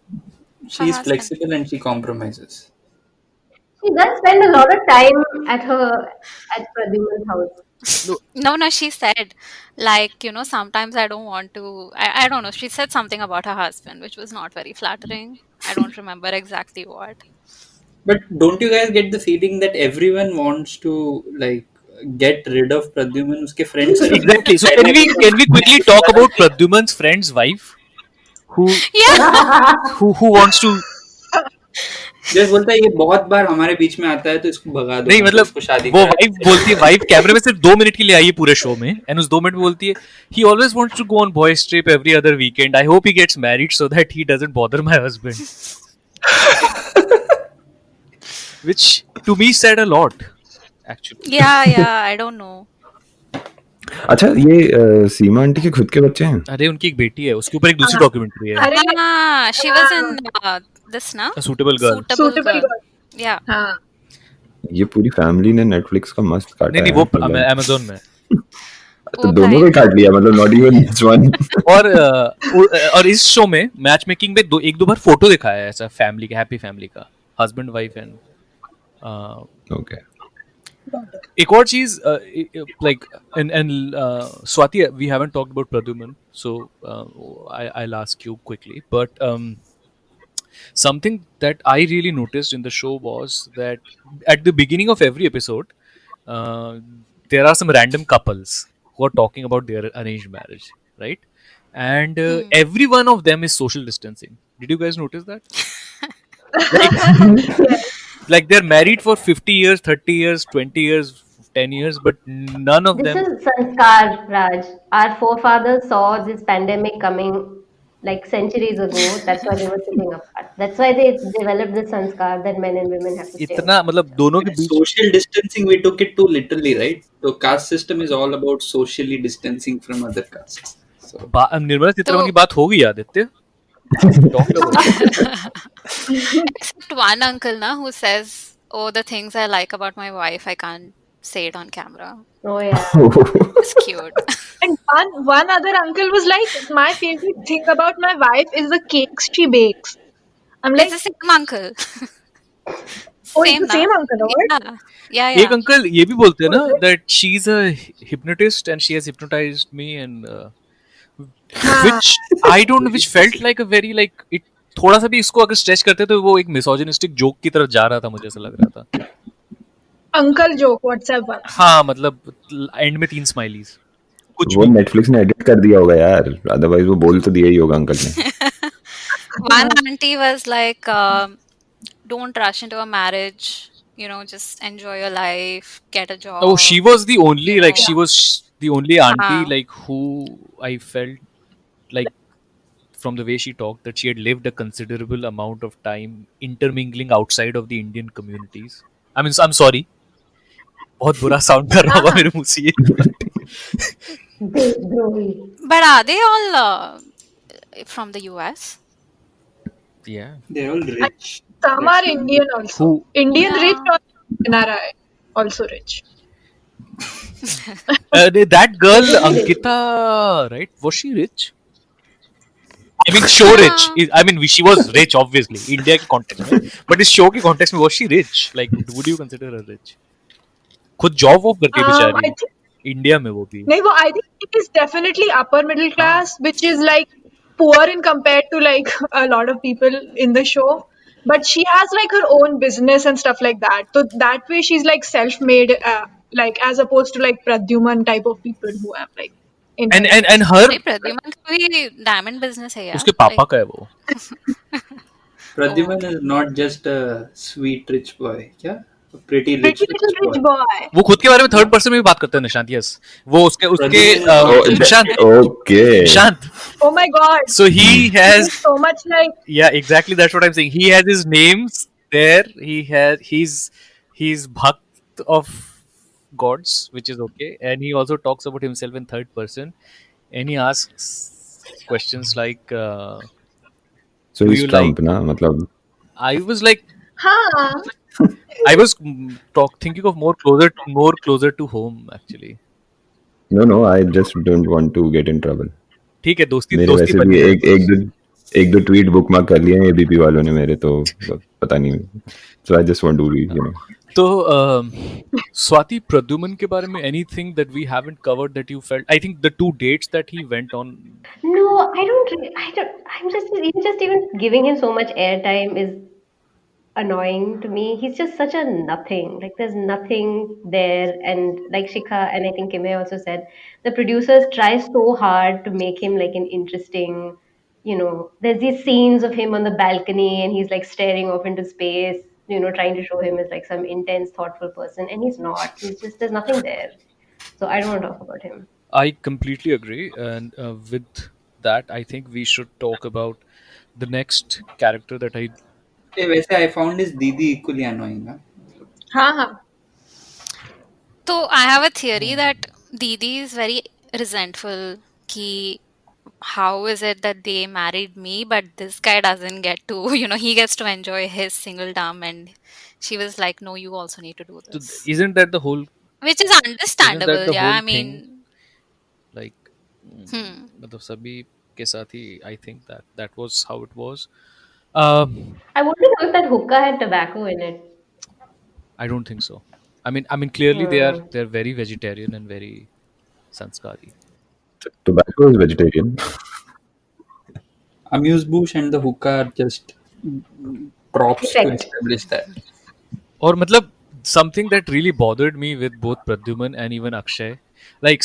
She's
husband.
flexible and she compromises.
She does spend a lot of time at Pradyuman's house.
No,
No, she said, like, sometimes I don't want to. I don't know. She said something about her husband, which was not very flattering. I don't remember exactly what.
But don't you guys get the feeling that everyone wants to like get rid of Pradyuman? Uske friends are
exactly. So can we quickly talk about Pradyuman's friend's wife, who
Yeah.
who wants to?
जैसे बोलता है ये बहुत बार हमारे बीच में आता है तो इसको भगा दो
नहीं
मतलब
मतलब
इसको शादी
वो
करा
वाइफ बोलती है, वाइफ कैमरे में सिर्फ 2 मिनट के लिए आई है पूरे शो में, एंड उस 2 मिनट में बोलती है he always wants to go on boys trip every other weekend, I hope he gets married so that he doesn't bother my husband, which to me said a lot actually.
Yeah, I don't know.
अच्छा, ये सीमा aunty के खुद के बच्चे हैं?
अरे उनकी एक बेटी है, उसके ऊपर एक दूसरी डॉक्यूमेंट्री है,
अरे
She was in this, na?
A suitable girl.
suitable girl.
Yeah.
हाँ.
ये पूरी फैमिली ने नेटफ्लिक्स का मस्त काटा
नहीं
है
वो
मतलब।
अमेज़न में.
तो
वो
दोनों को ही काट लिया मतलब, नॉट इवन दिस वन।
और इस शो में मैच मेकिंग में एक दो बार फोटो दिखाया है ऐसा फैमिली का, हैप्पी फैमिली का, हस्बैंड वाइफ एंड
ओके।
एक और चीज like and Swati, we haven't talked about Pradyuman, so I'll ask you quickly, but something that I really noticed in the show was that at the beginning of every episode, there are some random couples who are talking about their arranged marriage, right? And every one of them is social distancing. Did you guys notice that? Like they're married for 50 years, 30 years, 20 years, 10 years, but none of
This
them.
is Sanskar, Raj. Our forefathers saw this pandemic coming like centuries ago. That's why they were sitting apart. That's why they developed the Sanskar that men and women have to stay
इतना मतलब दोनों के बीच
social distancing we took it too literally, right? So caste system is all about socially distancing from other castes. So
Nirmala Sitharaman
तो-
की बात हो गई Aditya. Talk about it.
Except one uncle, na, who says, "Oh, the things I like about my wife, I can't say it on camera."
Oh yeah.
It's cute.
And one other uncle was like, my favorite thing about my wife is the cakes she bakes. I'm like,
It's the same uncle.
oh, it's the
na?
same uncle, what?
Yeah.
एक uncle ये भी बोलते हैं ना that she's a hypnotist and she has hypnotized me, and which I don't know, which felt like a very like it, थोड़ा सा भी इसको अगर स्ट्रेच करते तो वो एक मिसोजिनिस्टिक जोक की तरफ जा रहा था, मुझे ऐसा लग रहा था.
Uncle joke, WhatsApp वाला.
हाँ मतलब एंड में 3 स्माइलीज कुछ
वो
भी.
नेटफ्लिक्स ने एडिट कर दिया होगा यार, अदरवाइज वो बोल तो दिया ही होगा अंकल ने।
One auntie was like, "Don't rush into a marriage. Just enjoy your life, get a job."
Oh, she was the only like
Yeah.
she was the only auntie
हाँ.
like who I felt like from the way she talked that she had lived a considerable amount of time intermingling outside of the Indian communities. I mean, I'm sorry. बहुत बुरा sound कर रहा होगा मेरे मुंह से ये.
Deshdrawi.
But are they all from the US?
Yeah.
they're all rich.
Some are Indian also.
Who?
Indian
Yeah.
rich or NRI also rich.
That girl Ankita, right? Was she rich? I mean, show rich. I mean, she was rich, obviously, India के context में. But इस show के context में was she rich? Like, would you consider her rich? खुद job वॉब करके
I
बेचारी
think
India में वो भी.
नहीं वो I think it is definitely upper middle class, which is like poor in compared to like a lot of people in the show. But she has like her own business and stuff like that. So that way she's like self-made, like as opposed to like Pradyuman type of people who have like.
And her
नहीं, प्रद्युमन का भी diamond business है यार.
उसके पापा का है वो.
Pradyuman is not just a sweet rich boy. क्या? A pretty rich
Pretty little rich boy.
वो खुद के बारे में थर्ड पर्सन में भी बात करते हैं निशांत. यस, वो उसके Nishant
okay,
Nishant.
Oh my god.
So he has,
So much like
yeah, exactly, that's what I'm saying. He has his names there. He's bhakt of gods, which is okay, and he also talks about himself in third person, and he asks questions like,
So
"Do
he's
you like?"
Trump, na? Matlab,
I was like,
हाँ
I was thinking of more closer to home actually.
no, I just don't want to get in trouble.
ठीक है, दोस्ती
मेरे
दोस्ती
वैसे
बन
भी
गया है
एक दो ट्वीट बुकमार्क कर लिए हैं एबीपी वालों ने मेरे, तो पता नहीं. So I just want to be,
तो स्वाति प्रद्युमन के बारे में anything that we haven't covered that you felt? I think the two dates that he went on.
No, I don't. I don't. I'm just even giving him so much airtime is annoying to me. He's just such a nothing. Like there's nothing there. And like Shikha and I think Kimmy also said, the producers try so hard to make him like an interesting, there's these scenes of him on the balcony and he's like staring off into space, trying to show him as like some intense, thoughtful person. And he's not. He's just there's nothing there. So I don't want to talk about him.
I completely agree, and with that, I think we should talk about the next character that I.
वैसे I found his दीदी equally annoying.
हाँ हाँ
So I have a theory that Didi is very resentful. Ki how is it that they married me, but this guy doesn't get to, he gets to enjoy his singledom, and she was like, no, you also need to do
So
this,
isn't that the whole?
which is
Isn't that
understandable.
the
Yeah,
whole
I
thing?
mean,
Like,
hmm.
मतलब सभी के साथ ही. I think that was how it was. Um,
I wonder if that hookah had tobacco in it.
I don't think so. I mean, clearly they are
Hmm.
they're very vegetarian and very sanskari.
tobacco is vegetarian.
Amuse Bush and the hookah are just props to
Effect.
establish that.
Or matlab, something that really bothered me with both Pradyuman and even Akshay, like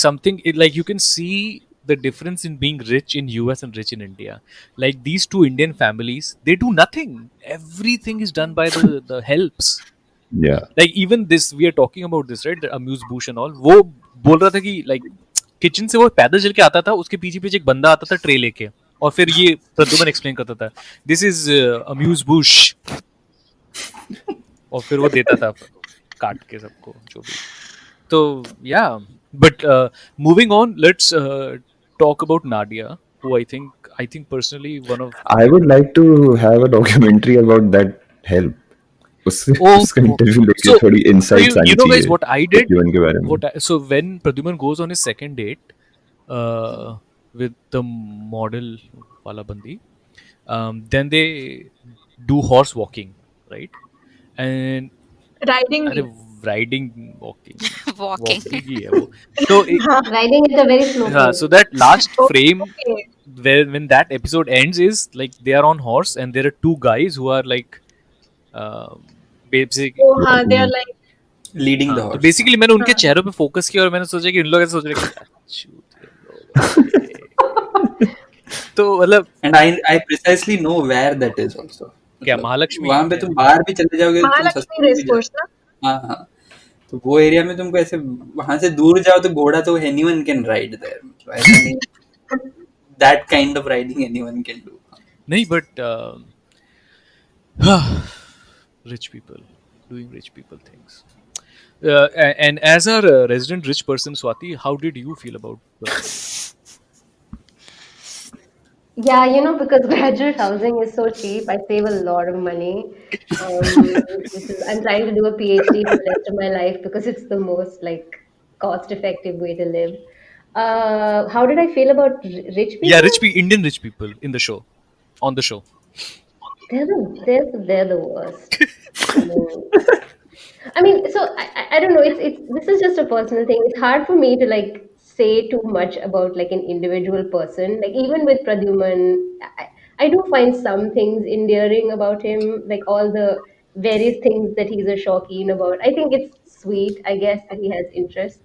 like you can see the difference in being rich in US and rich in India. Like these two Indian families, they do nothing. Everything is done by the helps.
Yeah.
Like even this, we are talking about this, right? The Amuse Bush and all. वो बोल रहा था कि like kitchen से वो पैदल चल के आता था, उसके पीछे पीछे एक बंदा आता था ट्रे लेके, और फिर ये प्रद्युमन एक्सप्लेन करता था, दिस इज अम्यूज बुश, और फिर वो देता था काट के सबको जो भी. तो या but moving on, let's talk about Nadia, who I think personally one of.
I would like to have a documentary about that help. उससे
Oh,
उसका इंटरव्यू लेके
so
थोड़ी insights आनी
you know guys
चाहिए
what I did?
प्रद्युमन के बारे में.
So when Pradyuman goes on his second date with the model wala bandi, then they do horse walking, right? And
riding
अरे
भी
riding walking
Walking.
walking ही है वो. So
Riding at a very slow pace.
so that last frame
okay
when that episode ends is like they are on horse and there are two guys who are like uh, basic.
Oh हाँ they are like
Leading the
हाँ, तो
horse.
Basically मैंने उनके
हाँ
चेहरों पे focus किया और मैंने सोचा कि इन लोग ऐसे सोच रहे हैं कि "छूत ये लोग हैं।" तो मतलब
And I precisely know where that is also.
क्या
मतलब
महालक्ष्मी
वहां पे
क्या?
तुम बाहर भी चले जाओगे तो तुम
महालक्ष्मी
सस्ते में
रेस
भी जा.
कोर्स ना
हाँ हाँ. तो वो एरिया में तुमको ऐसे वहां से दूर जाओ तो घोड़ा तो anyone can ride there. मतलब ऐसा नहीं. That kind of riding anyone can do.
नहीं but rich people doing rich people things. And as a resident rich person, Swati, how did you feel about
Yeah, because graduate housing is so cheap, I save a lot of money. I'm trying to do a PhD for the rest of my life because it's the most like cost-effective way to live. How did I feel about rich
yeah,
people?
Indian rich people in the show, on the show?
They're the worst. I mean, so I don't know. It's this is just a personal thing. It's hard for me to like say too much about like an individual person. Like even with Pradyuman, I do find some things endearing about him. Like all the various things that he's a shauqeen about. I think it's sweet. I guess that he has interests.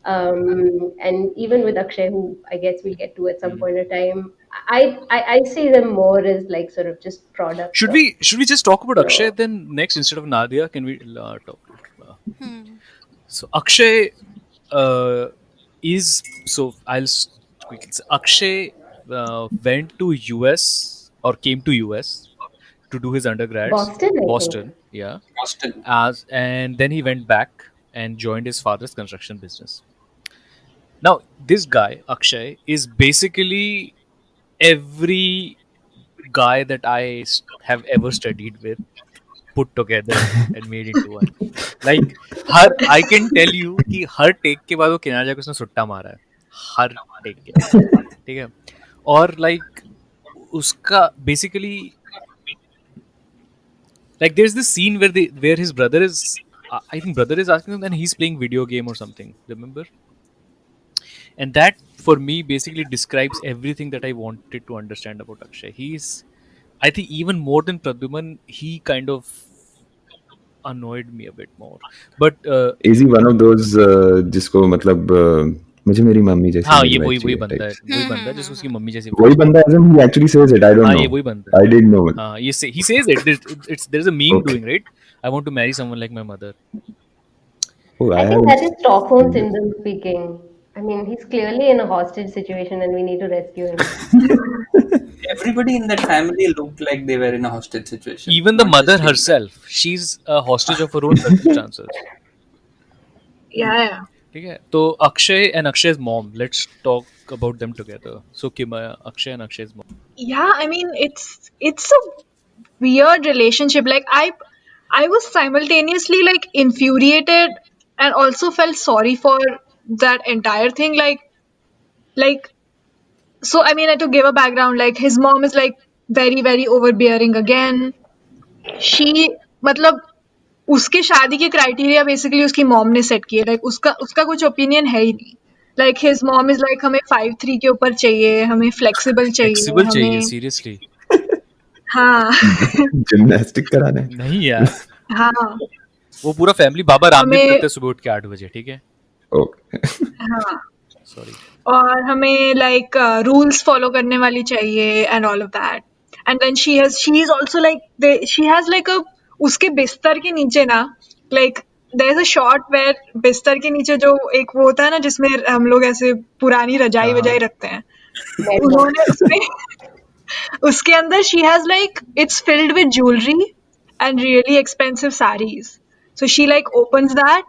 And even with Akshay, who I guess we'll get to at some point in time, I see them more as like sort of just products
Should
of
we just talk about
you
Akshay
know.
then next instead of Nadia? Can we talk?
Hmm.
So Akshay is so quickly say, Akshay went to US or came to US to do his undergrads,
Boston, I think.
Boston, yeah,
Austin.
and then he went back and joined his father's construction business. Now this guy Akshay is basically every guy that have ever studied with put together and made into one. Like her I can tell you कि हर take के बाद वो किनारे जाके उसने सुट्टा मारा है, हर take के बाद, ठीक है. और like उसका basically like there's this scene where his brother is I think brother is asking him and he's playing video game or something, remember? And that for me basically describes everything that I wanted to understand about Akshay. He's, I think, even more than Pradyuman, he kind of annoyed me a bit more. But
Is he one of those जिसको मतलब मुझे मेरी mummy जैसी
हाँ,
नहीं
ये वही
चाहिए
बंदा है,
type?
वही बंदा है जिसको उसकी मम्मी जैसी.
वही बंदा है, he actually says it. I don't
हाँ,
know.
ये वही बंदा है.
I didn't know it.
हाँ, ये he says it. There's a meme
Okay.
doing, right? I want to marry someone like my mother.
Oh,
I think
haven't
that is Stockholm
seen it.
syndrome speaking. I mean, he's clearly in a hostage situation and we need to rescue him.
Everybody in that family looked like they were in a hostage situation.
Even the
Not
mother
just him.
herself, she's a hostage of her own circumstances.
Yeah.
ठीक है, तो Akshay and Akshay's mom, let's talk about them together. So Kimaya, Akshay and Akshay's mom.
Yeah, I mean it's a weird relationship. Like I was simultaneously like infuriated and also felt sorry for that entire thing. Like so I mean, to give a background, like his mom is like very very overbearing again. She मतलब उसके शादी के criteria basically उसकी mom ने set किए. Like उसका कुछ opinion है ही नहीं. Like his mom is like हमें 5'3" के ऊपर चाहिए, हमें फ्लेक्सिबल चाहिए,
Flexible चाहिए,
हमें
seriously.
हाँ
जिमनास्टिक कराना है.
नहीं यार,
हाँ
वो पूरा फैमिली बाबा रामदेव
हमें
करते हैं सुबह उठ के 8 बजे, ठीक है.
Okay.
हाँ
सॉरी.
और हमें लाइक रूल्स फॉलो करने वाली चाहिए and all of that. And then she is also like she has like a उसके बिस्तर के नीचे ना, like there is a shot where बिस्तर के नीचे जो एक वो होता है ना जिसमें हम लोग ऐसे पुरानी रजाई
हाँ.
वजाई रखते हैं,
Bed box.
उन्होंने उसमें उसके अंदर she has like it's filled with jewellery and really expensive saris. So she like opens that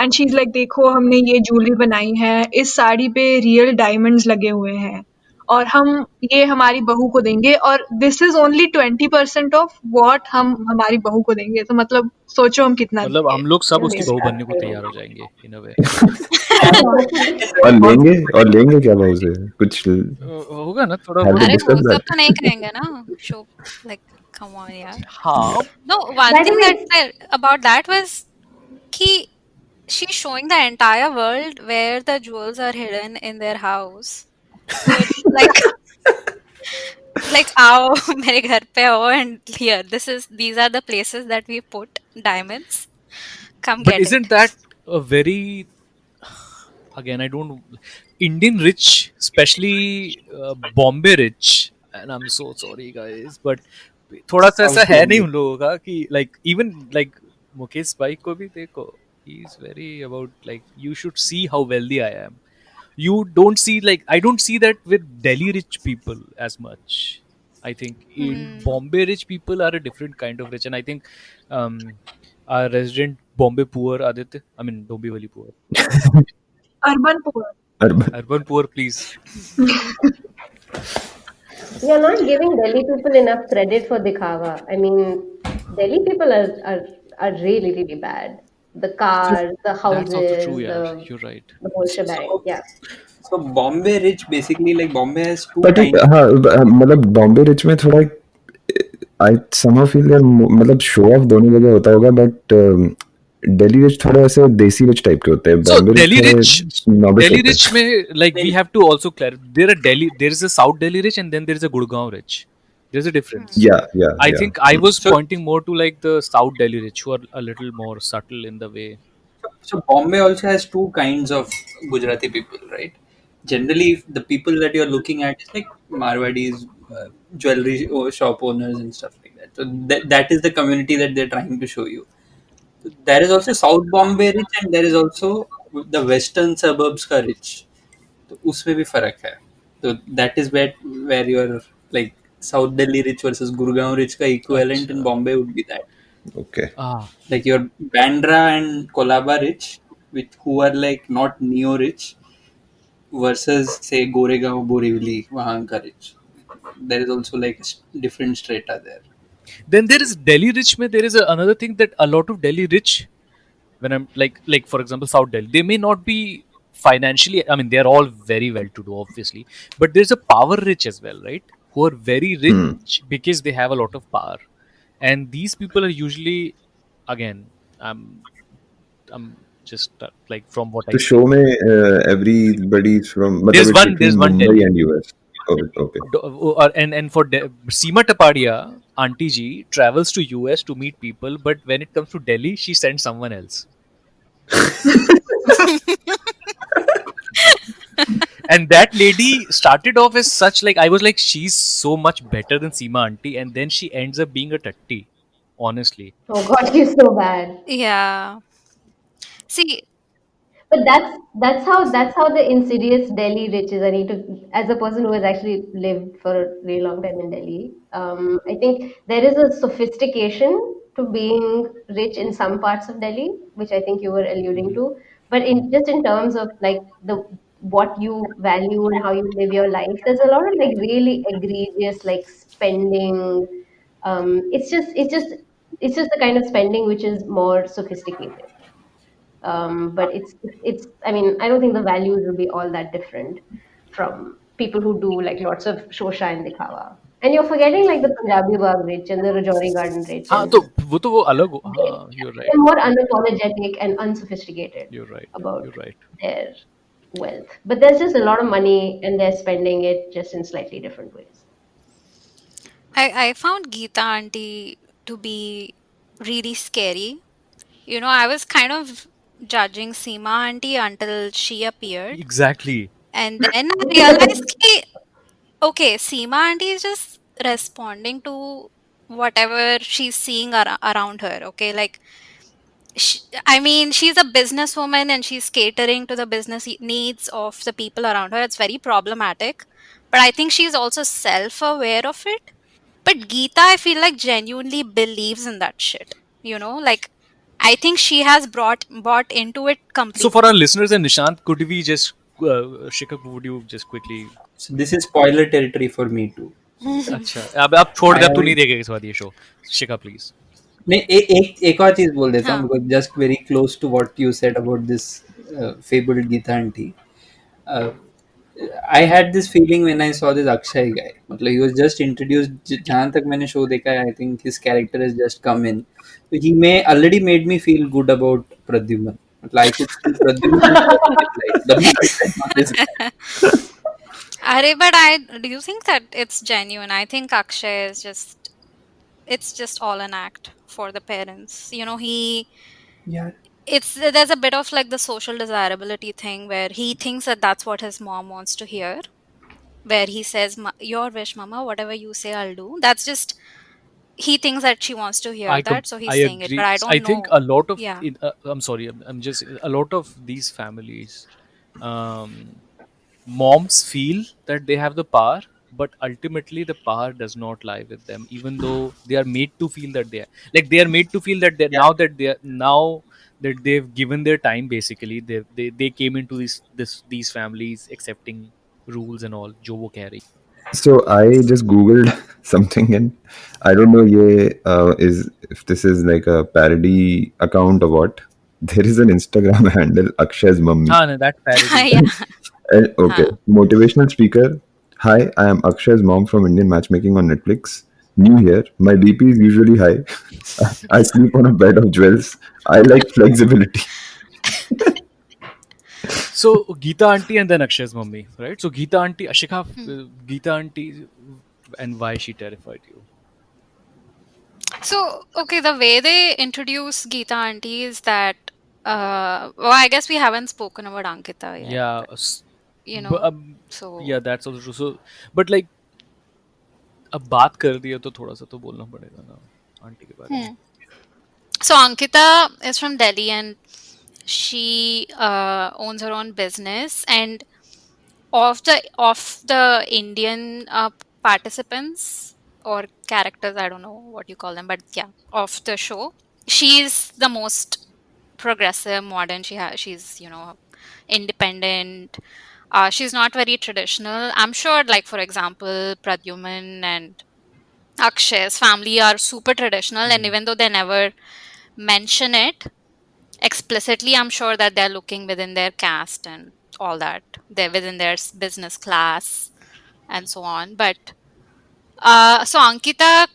and she is like देखो हमने ये ज्वेलरी बनाई है, इस साड़ी पे रियल डायमंड्स लगे हुए हैं और हम ये हमारी बहू को देंगे और this is only 20% of what हम हमारी बहू को देंगे. तो मतलब सोचो हम कितना
मतलब
देंगे.
हम लोग सब उसकी बहू बनने को
Disgusting.
तैयार हो जाएंगे इन अ वे.
और लेंगे क्या भाव से कुछ
होगा ना थोड़ा
have
बहुत.
to
अरे वो
discuss
सब
that.
तो नहीं करेंगे ना शो. Like come on यार.
हाँ.
No, one
By the
thing
way,
about that was कि she's showing the entire world where the jewels are hidden in their house. So it's like आओ मेरे घर पे आओ and here these are the places that we put diamonds. Come
But
get
isn't
it.
that a very, again, I don't, Indian rich, especially Bombay rich, and I'm so sorry guys, but थोड़ा सा ऐसा
South
है नहीं
Bombay.
उन लोगों का कि like even like Mukesh भाई को भी देखो, he's very about like you should see how wealthy I am. You don't see, like, I don't see that with Delhi rich people as much. I think in Bombay rich people are a different kind of rich, and I think our resident Bombay poor Aditya, I mean Dombivli poor,
urban poor.
urban poor, please.
you're not giving Delhi people enough credit for Dikhawa. I mean, Delhi people are really, really bad. The cars, the
That's also
houses,
true, yeah. You're right.
the whole shebang.
So,
Yeah.
so Bombay rich basically like Bombay has two
But
kinds.
हाँ मतलब Bombay rich में थोड़ा I somehow feel that मतलब show off दोनों जगह होता होगा, but Delhi rich थोड़ा ऐसे देसी रिच टाइप के होते हैं.
So
Bombay
Delhi
rich
rich,
थोड़े नॉबिश
Delhi
होते
rich
हैं.
में like we have to also clarify. There is a South Delhi rich and then there is a Gurgaon rich. There's a difference.
Yeah.
I think I was
So-
pointing more to like the South Delhi rich who are a little more subtle in the way.
So Bombay also has two kinds of Gujarati people, right? Generally, the people that you're looking at is like Marwadis, jewelry shop owners and stuff like that. So that is the community that they're trying to show you. So there is also South Bombay rich and there is also the western suburbs का rich. तो उसमें भी फर्क है. So that is where you're like South Delhi rich versus Gurgaon rich का equivalent in
अच्छा.
Bombay would be that.
Okay.
Like your Bandra and Colaba rich, who are like not neo rich, versus say Goregaon, Borivali, वहाँ का rich. there is also like different strata there.
Then there is Delhi rich mein there is another thing that a lot of Delhi rich, when I'm like for example South Delhi, they may not be financially, I mean they're all very well to do obviously, but there's a power rich as well, right? Who are very rich because they have a lot of power. And these people are usually, again, I'm just like from what I
तो
see.
Show में everybody is from मतलब
There's
it's
one
between Mumbai
Delhi.
and US. Oh, okay.
And for Seema Tapadia, Auntie Ji travels to US to meet people, but when it comes to Delhi, she sends someone else. And that lady started off as such, like I was like, she's so much better than Seema Auntie, and then she ends up being a tatti. Honestly,
Oh God, he's so bad.
Yeah. See,
But that's how the insidious Delhi rich is. I need to, as a person who has actually lived for a really long time in Delhi, I think there is a sophistication to being rich in some parts of Delhi, which I think you were alluding to. But in just in terms of like the what you value and how you live your life, there's a lot of like really egregious like spending. It's just the kind of spending which is more sophisticated. But it's I mean, I don't think the values will be all that different from people who do like lots of shosha and dikhawa. And you're forgetting like the Punjabi Bagh rich and the Rajouri Garden rich,
हाँ
and
तो वो अलग हो
they,
हाँ you're right,
they're more unapologetic and unsophisticated
you're right,
about
you're right.
their wealth. But there's just a lot of money and they're spending it just in slightly different ways.
I found Geeta auntie to be really scary. I was kind of judging Seema auntie until she appeared.
Exactly.
And then I realized, okay, Seema auntie is just responding to whatever she's seeing around her. Okay, like, I mean, she's a businesswoman and she's catering to the business needs of the people around her. It's very problematic. But I think she's also self aware of it. But Geeta, I feel like genuinely believes in that shit. Like I think she has bought into it
So for
completely.
our listeners and Nishant, could we just Shikha, would you just quickly
So this is spoiler territory for me too. So
अच्छा अब छोड़
I
दे, अब तू नहीं
haven't.
देखेगा इस बार ये show. Shikha please.
नहीं एक और चीज बोल देता हूँ
हाँ.
because just very close to what you said about this fabled Geeta auntie. Uh, I had this feeling when I saw this Akshay guy. मतलब he was just introduced. जहाँ तक मैंने show देखा है, I think his character has just come in. So he may already made me feel good about Pradyuman. मतलब I could see Pradyuman in his life. The moment I saw this guy.
But do you think that it's genuine? I think Akshay is it's just all an act for the parents.
Yeah.
There's a bit of like the social desirability thing where he thinks that that's what his mom wants to hear. Where he says, "Your wish, mama, whatever you say, I'll do." That's just he thinks that she wants to hear that, so
I
he's saying it. But
agree.
I
I
don't
think
know.
a lot of
Yeah.
I'm sorry, I'm just a lot of these families, um, moms feel that they have the power, but ultimately the power does not lie with them. Even though they are made to feel that they are made to feel that they
Yeah.
now that they've given their time. Basically, they came into these families accepting rules and all. जो वो कह रही.
So I just googled something and I don't know is if this is like a parody account or what. There is an Instagram handle Akshay's mummy.
हाँ ना, that parody.
Yeah.
And, okay,
Huh.
motivational speaker. Hi, I am Akshay's mom from Indian Matchmaking on Netflix. New here. My BP is usually high. I sleep on a bed of jewels. I like flexibility.
So Geeta auntie and then Akshay's mummy, right? So Geeta auntie, Ashika, Geeta auntie, and why she terrified you?
So, okay, the way they introduce Geeta auntie is that, well, I guess we haven't spoken about Ankita yet,
Yeah,
you
but,
know, so,
yeah, that's also true. So, but like, अब बात कर दी है तो थोड़ा सा तो बोलना पड़ेगा ना आंटी के बारे में.
hmm. So Ankita is from Delhi and she owns her own business. And of the Indian participants or characters, I don't know what you call them, but yeah, of the show, she's the most progressive, modern. She's independent, She's not very traditional. I'm sure, like for example, Pradyuman and Akshay's family are super traditional, and even though they never mention it explicitly, I'm sure that they're looking within their caste and all that. They're within their business class and so on. But so Ankita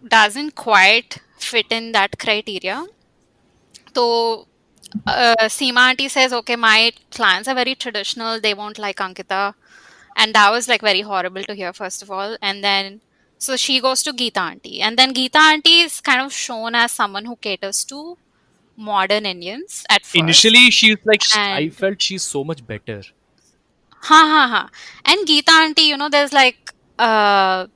doesn't quite fit in that criteria. So Seema auntie says, okay, my clients are very traditional. They won't like Ankita. And that was like very horrible to hear, first of all. And then, so she goes to Geeta auntie. And then Geeta auntie is kind of shown as someone who caters to modern Indians at first.
Initially, she's like, I
And
felt she's so much better.
ha. And Geeta auntie, you know, there's like a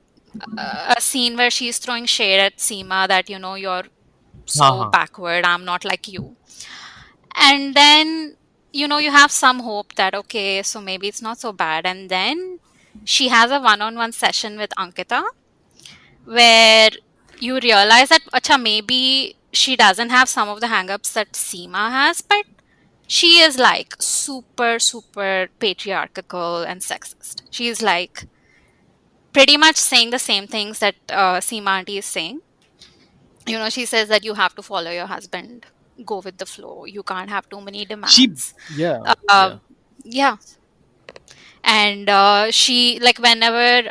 scene where she's throwing shade at Seema that, you know, you're so backward. I'm not like you. And then, you know, you have some hope that, okay, so maybe it's not so bad. And then she has a one-on-one session with Ankita where you realize that, acha, maybe she doesn't have some of the hang-ups that Seema has, but she is like super, super patriarchal and sexist. She is like pretty much saying the same things that Seema auntie is saying. You know, she says that you have to follow your husband, go with the flow. You can't have too many demands. Yeah. And she, like, whenever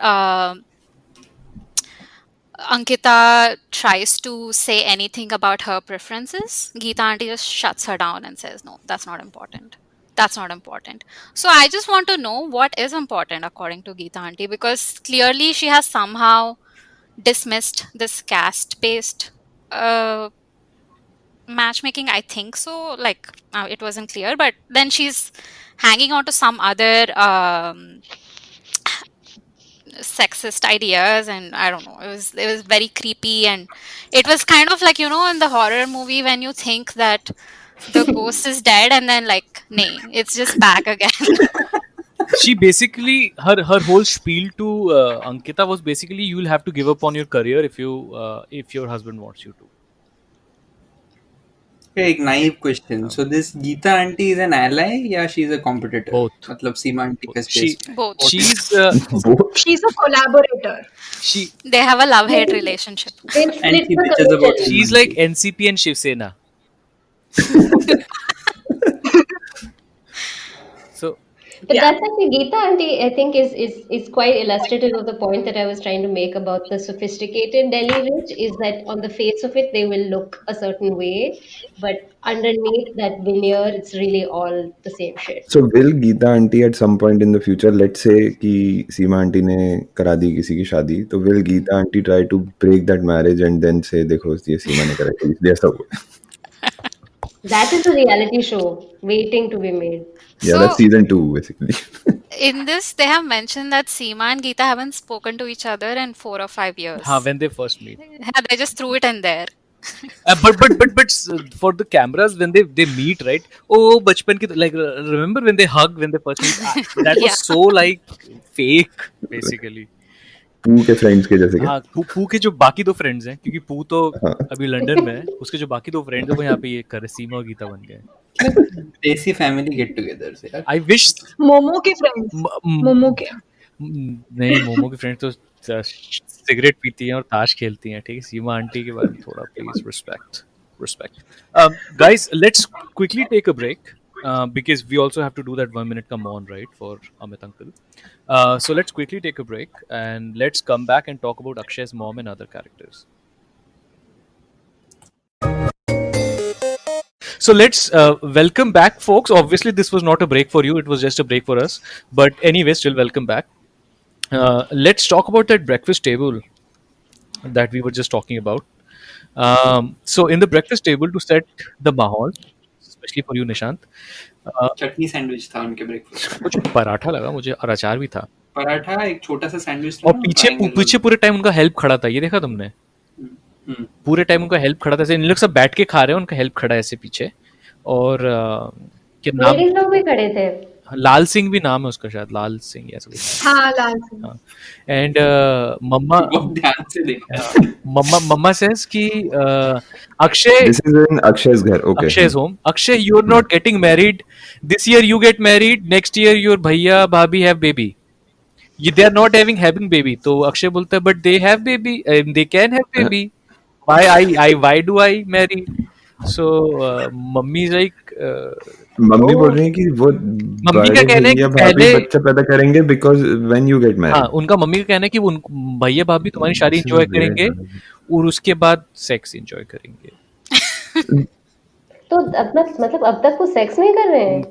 Ankita tries to say anything about her preferences, Geeta auntie just shuts her down and says, no, that's not important. That's not important. So I just want to know what is important according to Geeta auntie, because clearly she has somehow dismissed this caste-based matchmaking. I think so. Like, it wasn't clear, but then she's hanging on to some other sexist ideas, and I don't know, it was very creepy, and it was kind of like, you know, in the horror movie when you think that the ghost is dead and then like, nay, it's just back again.
She basically, her whole spiel to Ankita was basically, you will have to give up on your career if your husband wants you to.
एक naive question. So this Geeta auntie is an ally या she's a competitor?
Both.
मतलब सीमा auntie का space में.
Both.
She's
She's a collaborator.
They have a love-hate relationship.
And she bitches about
she's like NCP and Shiv Sena. So
But that's actually Geeta auntie, I think, is quite illustrative of the point that I was trying to make about the sophisticated Delhi rich, is that on the face of it they will look a certain way, but underneath that veneer it's really all the same shit.
So will Geeta auntie at some point in the future, let's say कि सीमा auntie ने करा दी किसी की शादी, तो will Geeta auntie try to break that marriage and then say देखो ये सीमा ने करा इसलिए ऐसा हुआ?
That is a reality show waiting to be made.
Yeah, that's season 2 basically.
In this, they have mentioned that Seema and Geeta haven't spoken to each other in 4 or 5 years.
when they first meet.
They just threw it in there.
But for the cameras, when they meet, right? Oh, bachpan ki, like, remember when they hug when they first meet? That was so like fake, basically.
पू के friends के जैसे क्या?
हाँ, पू के जो बाकी दो फ्रेंड्स हैं, क्योंकि पू तो अभी लंदन में है, उसके जो बाकी दो फ्रेंड्स हैं वो यहाँ पे ये कर सीमा और गीता बन गए.
देसी फैमिली गेट टुगेदर से यार.
I wish
मोमो के फ्रेंड्स. मोमो के
नहीं, मोमो के फ्रेंड्स तो सिगरेट पीती हैं और ताश खेलती हैं, ठीक है. सीमा आंटी के बारे में थोड़ा please respect. Guys, let's quickly take a break because we also have to do that 1 minute come on, right, for Amit uncle. So let's quickly take a break and let's come back and talk about Akshay's mom and other characters. So let's welcome back, folks. Obviously, this was not a break for you. It was just a break for us. But anyway, still welcome back. Let's talk about that breakfast table that we were just talking about. So in the breakfast table, to set the mahal, especially for you, Nishant.
Chutney sandwich था उनके breakfast.
कुछ पराठा लगा मुझे और अचार भी था.
पराठा एक छोटा सा सैंडविच था.
और पीछे पूरे टाइम उनका हेल्प खड़ा था. ये देखा तुमने? पूरे टाइम उनका हेल्प खड़ा था. इन लोग सब बैठ के खा रहे हैं, उनका हेल्प खड़ा है ऐसे पीछे. और क्या नाम?
लेडीज लोग भी खड़े थे.
लाल सिंह भी नाम है उसका शायद, लाल सिंह ऐसा कुछ नाम
हाँ लाल सिंह।
है। एंड मम्मा
बहुत ध्यान से देखा।
मम्मा says कि Akshay
This is in Akshay's घर. Okay.
Akshay is home. Akshay, you're not getting married. This year you get married. Next year your bhaiya bhabhi have baby. They are not having baby. तो अक्षय बोलता है but they have baby. They can have baby. Why do I marry? So mummy is like
mummy
no.
बोल रही है कि वो
mummy का
बड़े
कहना है कि
भैया भाभी
पहले
बच्चा पैदा करेंगे because when you get
हाँ
married.
उनका मम्मी का कहना है कि उन भैया भाभी तुम्हारी शादी
So
एंजॉय
weird.
करेंगे और उसके बाद सेक्स एंजॉय करेंगे।
तो मतलब अब तक वो सेक्स नहीं कर रहे हैं?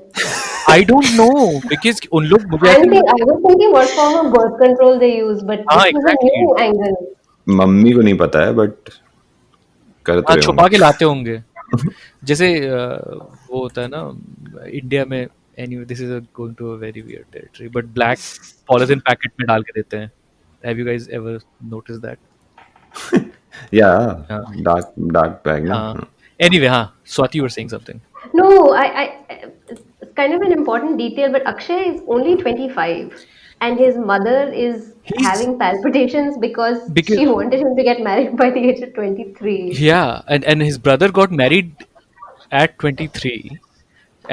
I don't know because उन लोग मुझे
I
ऐसे
was thinking what form of birth control they use, but
हाँ
this was a
exactly
new angle.
Mummy को नहीं पता है बट कर तो
हाँ
रहे
छुपा
होंगे.
के लाते होंगे जैसे वो होता है ना इंडिया में। anyway this is going to a very weird territory but black polythene packet में डाल के देते हैं। Have you guys ever noticed that?
Yeah,
हाँ
dark bag ना.
हाँ anyway हाँ Swati you were saying something.
No, it's kind of an important detail, but Akshay is only 25 and his mother is
He's
having palpitations because
because
she wanted him to get married by the age of 23.
yeah and his brother got married at 23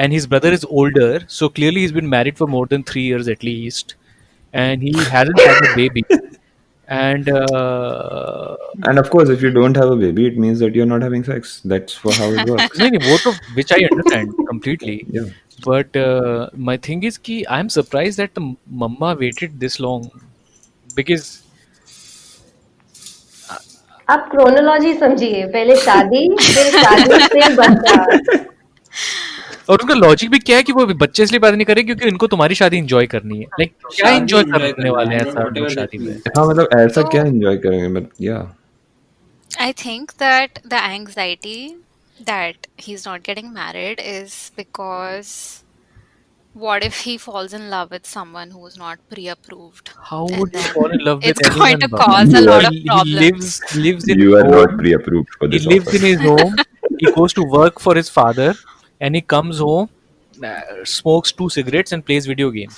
and his brother is older so clearly he's been married for more than 3 years at least and he hasn't had a baby and
And of course, if you don't have a baby, it means that you're not having sex. That's for how it works.
नहीं वो तो which I understand completely
Yeah.
but my thing is कि I'm surprised that the mama waited this long because
आप chronology समझिए, पहले शादी, फिर शादी से बच्चा।
और उनका लॉजिक भी क्या है कि वो बच्चे इसलिए पैदा नहीं करे क्योंकि इनको तुम्हारी शादी एंजॉय करनी है लाइक क्या
शादी
एंजॉय
enjoy
करने
करना
वाले
है,
हैं
I don't
ऐसा
whatever
लोग
that
शादी में।
means.
हाँ मतलब ऐसा
तो
क्या एंजॉय करेंगे बट या
I think that the anxiety that he's not getting married is because what if he falls in love with someone who's not pre-approved,
How
and
would you fall in
then
love with
it's going
anyone?
to
Baba?
cause a
you
lot
are
of
He
problems.
lives in
you are not
home.
pre-approved for
He
this
lives
offer.
in his home. He goes to work for his father, and he comes home, smokes 2 cigarettes, and plays video games.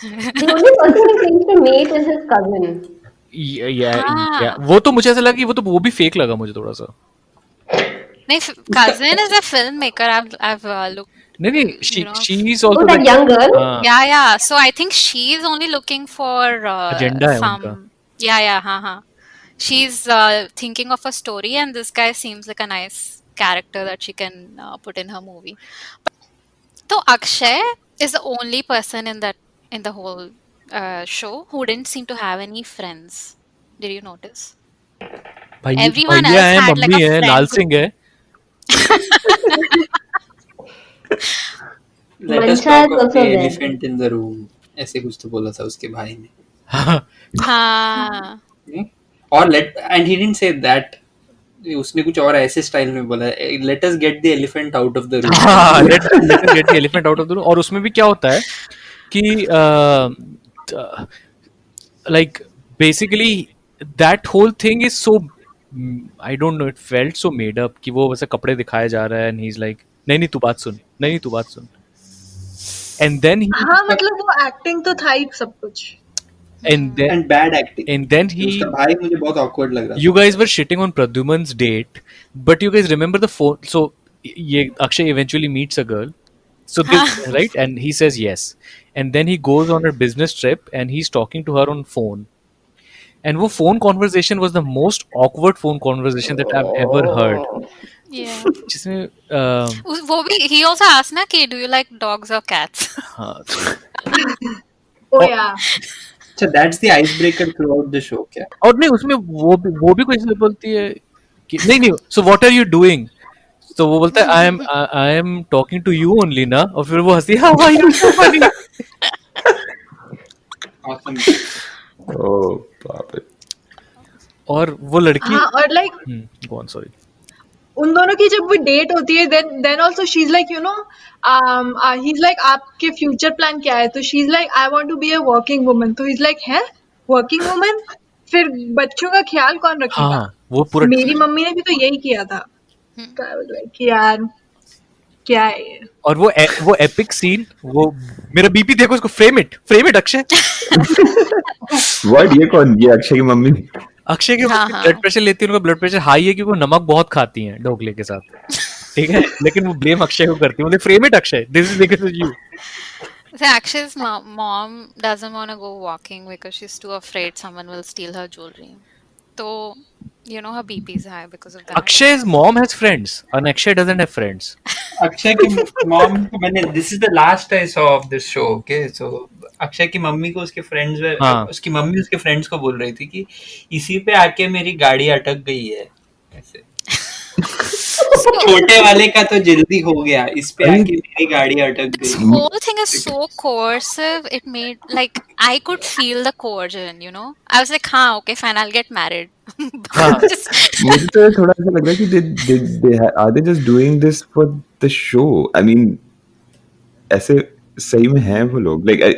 The only person he seems to meet is his cousin.
Yeah.
हाँ
वो तो मुझे ऐसा लगा कि वो भी fake लगा मुझे थोड़ा सा।
नहीं cousin is a filmmaker. I've looked,
नहीं
you know.
she is also
Oh, that
like
young girl?
हाँ
Yeah. So I think she's only looking for
agenda है उनका।
some. Yeah. हाँ. She's thinking of a story, and this guy seems like a nice character that she can put in her movie. So Akshay is the only person in the whole show who didn't seem to have any friends. Did you notice? Everyone
भैया
else
है
had like
mummy
a
है
friend
लाल
group.
Singh है।
Let us
Mancha
talk
is
of
also
the
there.
elephant in the room. ऐसे कुछ तो बोला था उसके भाई ने।
हाँ
नहीं? और and he didn't say that. उसने कुछ और ऐसे स्टाइल में बोला let us get the elephant out of the room.
हाँ let us get the elephant out of the room। और उसमें भी क्या होता है कि like basically that whole thing is so I don't know it felt so made up कि वो वैसे कपड़े दिखाया जा रहा है and he's like नहीं तू बात सुन and then he
हाँ मतलब वो एक्टिंग तो था ही सब कुछ।
and
bad acting.
then
उसका भाई मुझे बहुत awkward लग रहा था।
you guys were shitting on Pradyuman's date but you guys remember the phone so ये Akshay eventually meets a girl so this, right and he says yes and then he goes on a business trip and he's talking to her on phone and वो phone conversation was the most awkward phone conversation that I've ever heard
yeah.
जिसमें
वो भी he also asked ना कि do you like dogs or cats?
हाँ
Oh yeah.
अच्छा that's the icebreaker throughout the show क्या?
और नहीं उसमें वो भी कोई ऐसे बोलती है कि नहीं so what are you doing तो वो बोलता है I am talking to you only ना और फिर वो हंसी how are you so funny
Awesome.
Oh, बाप रे.
और वो लड़की
हाँ और like
go on sorry
उन दोनों की जब वो डेट होती है then also she's like you know he's like आपके फ्यूचर प्लान क्या है तो she's like I want to be a working woman तो he's like है working woman फिर बच्चों का ख्याल कौन रखेगा
हाँ वो पूरा
मेरी मम्मी ने भी तो यही किया था तो I was like यार क्या है ये?
और वो एपिक सीन, वो मेरा बीपी देखो, उसको फ्रेम इट अक्षय।
व्हाट, ये अक्षय की मम्मी?
अक्षय के
हाँ,
ब्लड
हाँ।
प्रेशर लेती है, उनका ब्लड प्रेशर हाई है क्योंकि वो नमक बहुत खाती हैं ढोकले के साथ, ठीक है, लेकिन वो ब्लेम अक्षय को करती है, बोले frame it Akshay, this is because of you.
So Akshay's mom doesn't want to go walking because she's too afraid someone will steal her jewelry. So, you know, her BP is high because of that.
Akshay's mom has friends and Akshay doesn't have friends.
Akshay की mom को मैंने, this is the last I saw of this show, okay, so Akshay की mummy को उसके friends,
हाँ।
उसकी mummy उसके friends को बोल रही थी कि इसी पे आके मेरी गाड़ी अटक गई है, ऐसे। छोटे वाले का तो जल्दी हो गया, इस पे
अरे-
आके मेरी गाड़ी अटक
This
गई।
whole thing is so coercive. It made, like, I could feel the coercion, you know? I was like, हाँ, okay, fine, I'll get married.
हाँ।
Just-
मुझे तो थोड़ा सा लग रहा है कि they are they just doing this for the show? I mean, ऐसे सही में हैं वो लोग? Like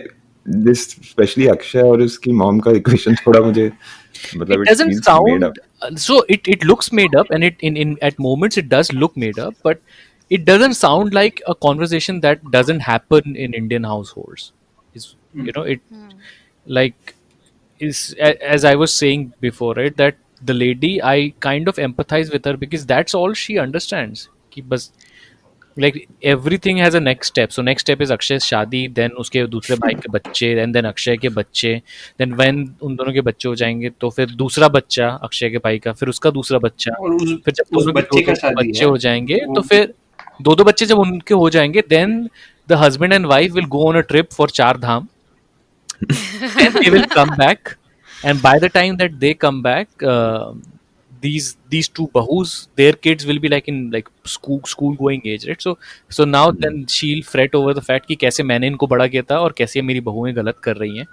this, especially अक्षय और उसकी मॉम का इक्वेशन थोड़ा मुझे मतलब
It doesn't
feels made
sound
up.
so it looks made up, and it in at moments it does look made up, but it doesn't sound like a conversation that doesn't happen in Indian households. Is, you know, it like is as I was saying before, right, that the lady, I kind of empathize with her because that's all she understands. कि बस like everything has a next step. So next step is Akshay's शादी, then उसके दूसरे भाई के बच्चे, and then Akshay के बच्चे, then when उन दोनों के बच्चे हो जाएंगे तो फिर दूसरा बच्चा अक्षय के भाई का, फिर उसका दूसरा बच्चा,
और
फिर जब
उस
दोनों के
बच्चे का
दो
शादी
बच्चे
है,
हो जाएंगे तो
वो-
फिर दो बच्चे जब उनके हो जाएंगे, then the husband and wife will go on a trip for चार धाम, then they will come back, and by the time that they come back, these two bahus, their kids will be like in like school going age, right? So now then she'll fret over the fact कि कैसे मैंने इनको बड़ा किया था और कैसे मेरी बहुएं गलत कर रही हैं,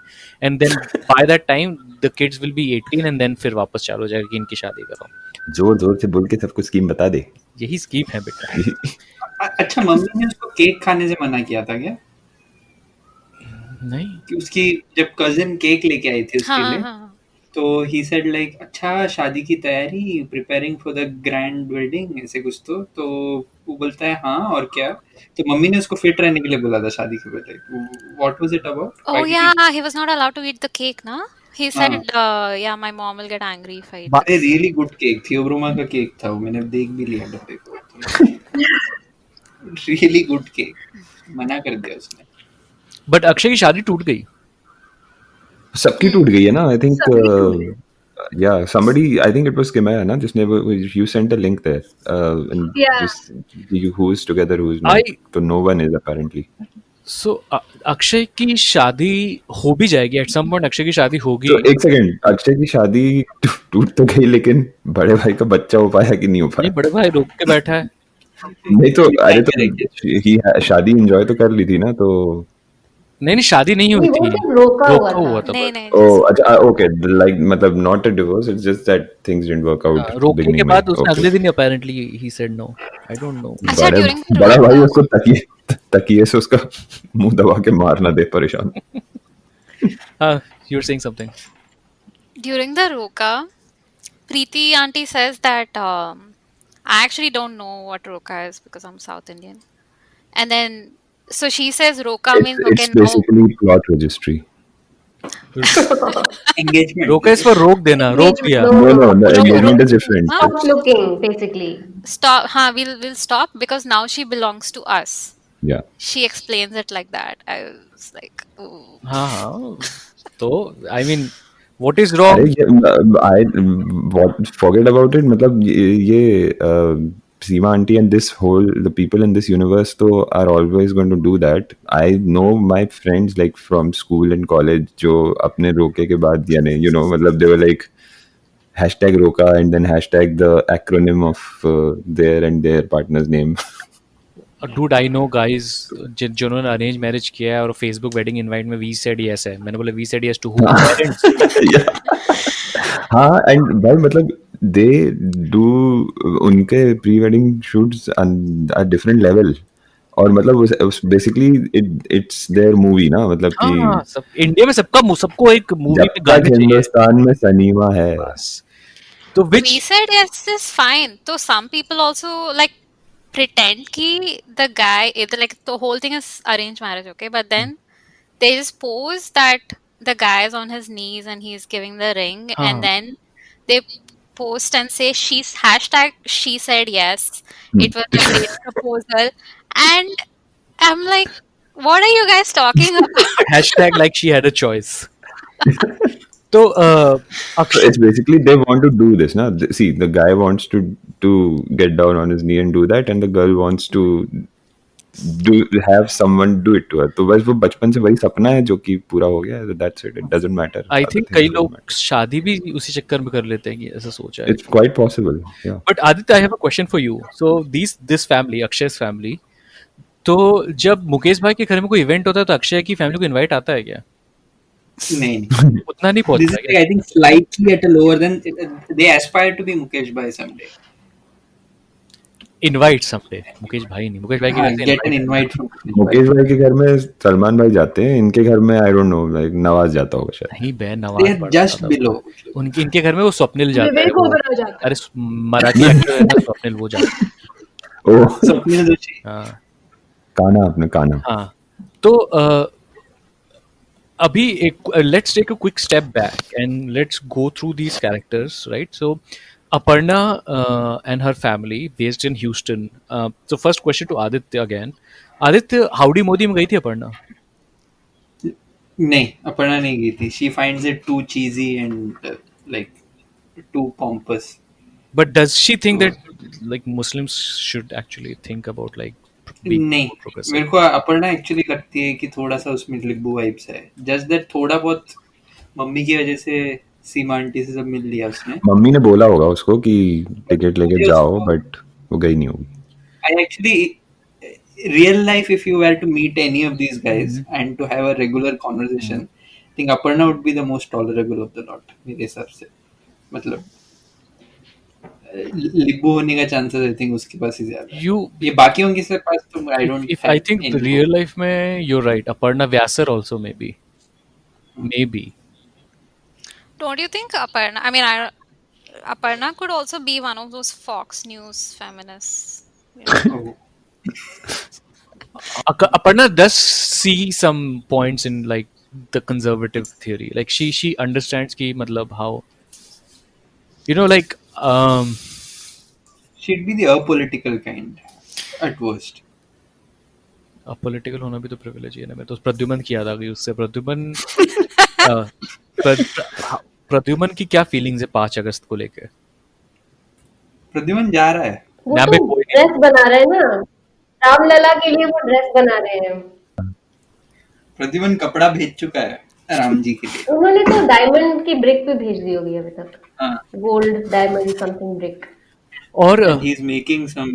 and then by that time the kids will be 18, and then फिर वापस चालू हो जाएगा कि इनकी शादी करो।
जोर जोर से बोल के सबको स्कीम बता दे।
यही स्कीम है बेटा।
अच्छा, मम्मी ने उसको केक खाने से मना किया था क्या?
नहीं,
कि उसकी जब कजिन केक लेके आई थी उसके
हाँ,
लिए,
हाँ।
तो ही सेड लाइक, अच्छा शादी की तैयारी, preparing for the grand wedding, ऐसे कुछ। तो वो बोलता है हाँ और क्या। तो मम्मी ने उसको फिट रहने के लिए बोला था शादी के पहले। What was it about?
Oh yeah, he was not allowed to eat the cake, na? He said, yeah, my mom will get angry if I eat.
अरे रियली गुड केक, थियोब्रोमा का केक था वो, मैंने देख भी लिया डब्बे को। रियली गुड केक, मना कर दिया उसने।
बट अक्षय की शादी टूट गई।
सबकी टूट गई है ना, I think. Yeah, somebody, I think it was Kimaya, na, जिसने you sent a link there, and
Yeah.
just who is together, who is not. So no one is apparently.
So Akshay की शादी हो भी जाएगी एट सम पॉइंट, अक्षय की शादी होगी।
तो एक सेकंड, अक्षय की शादी टूट तो गई, लेकिन बड़े भाई का बच्चा हो पाया कि नहीं हो
नहीं,
पाया?
बड़े भाई रोक के बैठा है।
नहीं तो अरे तो शादी एंजॉय तो कर ली थी ना, तो
नहीं शादी नहीं हुई
नहीं, वो
थी,
सिर्फ रोका हुआ था।
नहीं नहीं,
oh अच्छा, okay, like मतलब not a divorce, it's just that things didn't work out
रोकने के
beginning
बाद
में।
उसने
Okay.
अगले दिन apparently he said no, I don't know.
अच्छा, during the
बड़ा
roka-
भाई उसको तकिए से उसका मुंह दबा के मारना दे, परेशान।
You are saying something.
during the roka, Preeti auntie says that I actually don't know what roka is because I'm South Indian, and then so she says roka means okay,
It's
no.
basically plot registry.
Engagement.
रोका is for रोक देना, रोक दिया।
No, the
No,
engagement
no.
is different.
Huh?
Stop looking, basically.
Stop. We'll stop because now she belongs to us.
Yeah.
She explains it like that. I was like, ooh.
हाँ,
तो I mean what is wrong?
अरे I forget about it, मतलब ये Seema auntie and the people in this universe तो are always going to do that. I know my friends like from school and college जो अपने रोके के बाद, यानी मतलब they were like #roka and then # the acronym of their and their partner's name.
Dude I know guys जिन्होंने arrange marriage किया है और फेसबुक वेडिंग इनवाइट में वी सेड यस है। मैंने बोला we said yes to who? Parents.
हाँ, and भाई मतलब दे डू उनके pre wedding shoots at different level, और मतलब बेसिकली इट्स देयर मूवी ना, मतलब
हाँ,
कि
सब इंडिया में सबको एक मूवी
जब
में
तक
गाने चाहिए
हिंदुस्तान में सनीमा है,
बस। तो
We
which
said yes is fine. So some people also like pretend ki the guy, like the whole thing is arranged marriage, okay? But then they just pose that the guy is on his knees and he's giving the ring,
हाँ
and then they post and say she's hashtag she said yes. It was a great proposal, and I'm like, what are you guys talking about?
hashtag like she had a choice. तो
So
Akshay
it's basically they want to do this, na? See, the guy wants to get down on his knee and do that, and the girl wants to do have someone do it to her. तो बस वो बचपन से वही सपना है जो कि पूरा हो गया. So that's it. It doesn't matter.
I
Other
think
things
कई
don't
लोग
matter.
शादी भी उसी चक्कर में कर लेते हैं कि ऐसा सोचा है.
It's quite possible. Yeah.
But Aditya, I have a question for you. So this family, Akshay's family, तो जब मुकेश भाई के घर में कोई इवेंट होता है तो अक्षय की फैमिली को इनवाइट आता है क्या?
नहीं नहीं.
उतना नहीं
This
पहुंचता
is
है
like,
क्या?
I think slightly at a lower than they aspire to be Mukesh Bhai someday.
Invite someday. Mukesh भाई नहीं, मुकेश भाई के घर से
Get an
invite.
invite from Mukesh Bhai.
Mukesh भाई के घर में सलमान भाई जाते हैं. इनके घर में आई डोंट नो, लाइक नवाज जाता होगा शायद.
नहीं बहन,
They
नवाज
are
पढ़ता
just
था.
below.
उनके इनके घर में वो स्वप्निल जाता है.
विवेक
वो
ओबेरॉय जाता है।
अरे मराठी एक्टर है ना स्वप्निल, वो जाता है.
ओह,
Swapnil Doshi.
हाँ
काना आपने काना.
हाँ. तो अभी एक let's take a quick step back and let's go through these characters, right? So Aparna and her family based in Houston. So first question to Aditya again. Aditya, Howdy Modi में गई थी अपर्णा?
नहीं, अपर्णा नहीं गई थी. She finds it too cheesy and like too pompous.
But does she think that like Muslims should actually think about like being
नहीं,
more progressive?
मेरे को अपर्णा एक्चुअली लगती है कि थोड़ा सा उसमें लिब्बू वाइब्स है. जस्ट दैट थोड़ा बहुत मम्मी की वजह से सीमा आंटी से सब मिल लिया उसने.
मम्मी ने बोला होगा उसको कि टिकट लेके जाओ, बट वो गई नहीं होगी.
I actually, real life, if you were to meet any of these guys and to have a regular conversation, I think Aparna would be the most tolerable of the lot, मेरे हिसाब से. मतलब लिब्बू होने का चांसेस आई थिंक उसके पास ही ज्यादा है.
You,
ये बाकियों के से पास तो I don't.
if I think the real life में you're right. Aparna Vyasar also maybe.
Don't you think Aparna? I mean, Aparna could also be one of those Fox News feminists. You know?
Aparna does see some points in like the conservative theory. Like she understands कि मतलब how, you know, like
She'd be the apolitical kind at worst.
Political होना भी तो privilege है ना. मैं तो प्रद्युमन की याद आ गई उससे. प्रद्युमन की क्या फीलिंग्स है 5 अगस्त को लेके?
प्रद्युमन जा रहा है.
वो
यहाँ
तो
पे कोई नहीं.
ड्रेस बना रहे हैं ना, रामलला के लिए वो ड्रेस बना रहे हैं.
प्रद्युमन कपड़ा भेज चुका है राम जी के लिए.
उन्होंने तो डायमंड की ब्रिक भी भेज दी होगी अभी तक.
हाँ.
Gold diamond something brick.
और
He is making some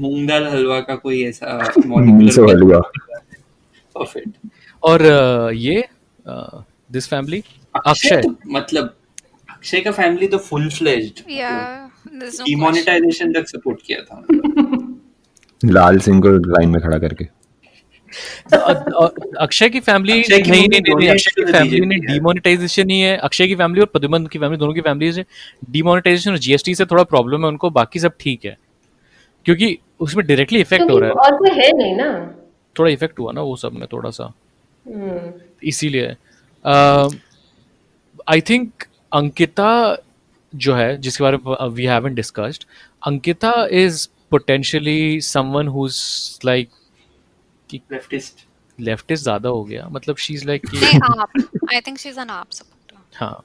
मूंग दाल हलवा का कोई ऐसा
So
molecular
halwa.
of it.
और ये दिस फैमिली अक्षय.
तो मतलब अक्षय का फैमिली तो full fledged.
Yeah, there's no question.
Demonetisation तक सपोर्ट किया था.
लाल सिंह को लाइन में खड़ा करके.
अक्षय की फैमिली
अक्षय की
नहीं
मम्मी
नहीं नहीं,
donate
अक्षय
to
की
the
फैमिली ने
BJP है.
डिमोनेटाइजेशन ही है. अक्षय की फैमिली और प्रद्युमन की फैमिली, दोनों की फैमिली से डिमोनेटाइजेशन और जीएसटी से थोड़ा प्रॉब्लम है उनको. बाकी सब ठीक है क्योंकि उसमें डायरेक्टली इफेक्ट हो
क्योंकि
रहा है.
और कोई है नहीं ना.
थोड़ा इफेक्ट हुआ ना वो सब में थोड़ा सा, इसीलिए आई थिंक अंकिता जो है जिसके बारे में we haven't discussed, Ankita is potentially someone who is like
leftist.
Leftist ज्यादा हो गया. मतलब शी इज लाइक कि
नहीं, AAP. I think she's an AAP supporter.
हाँ,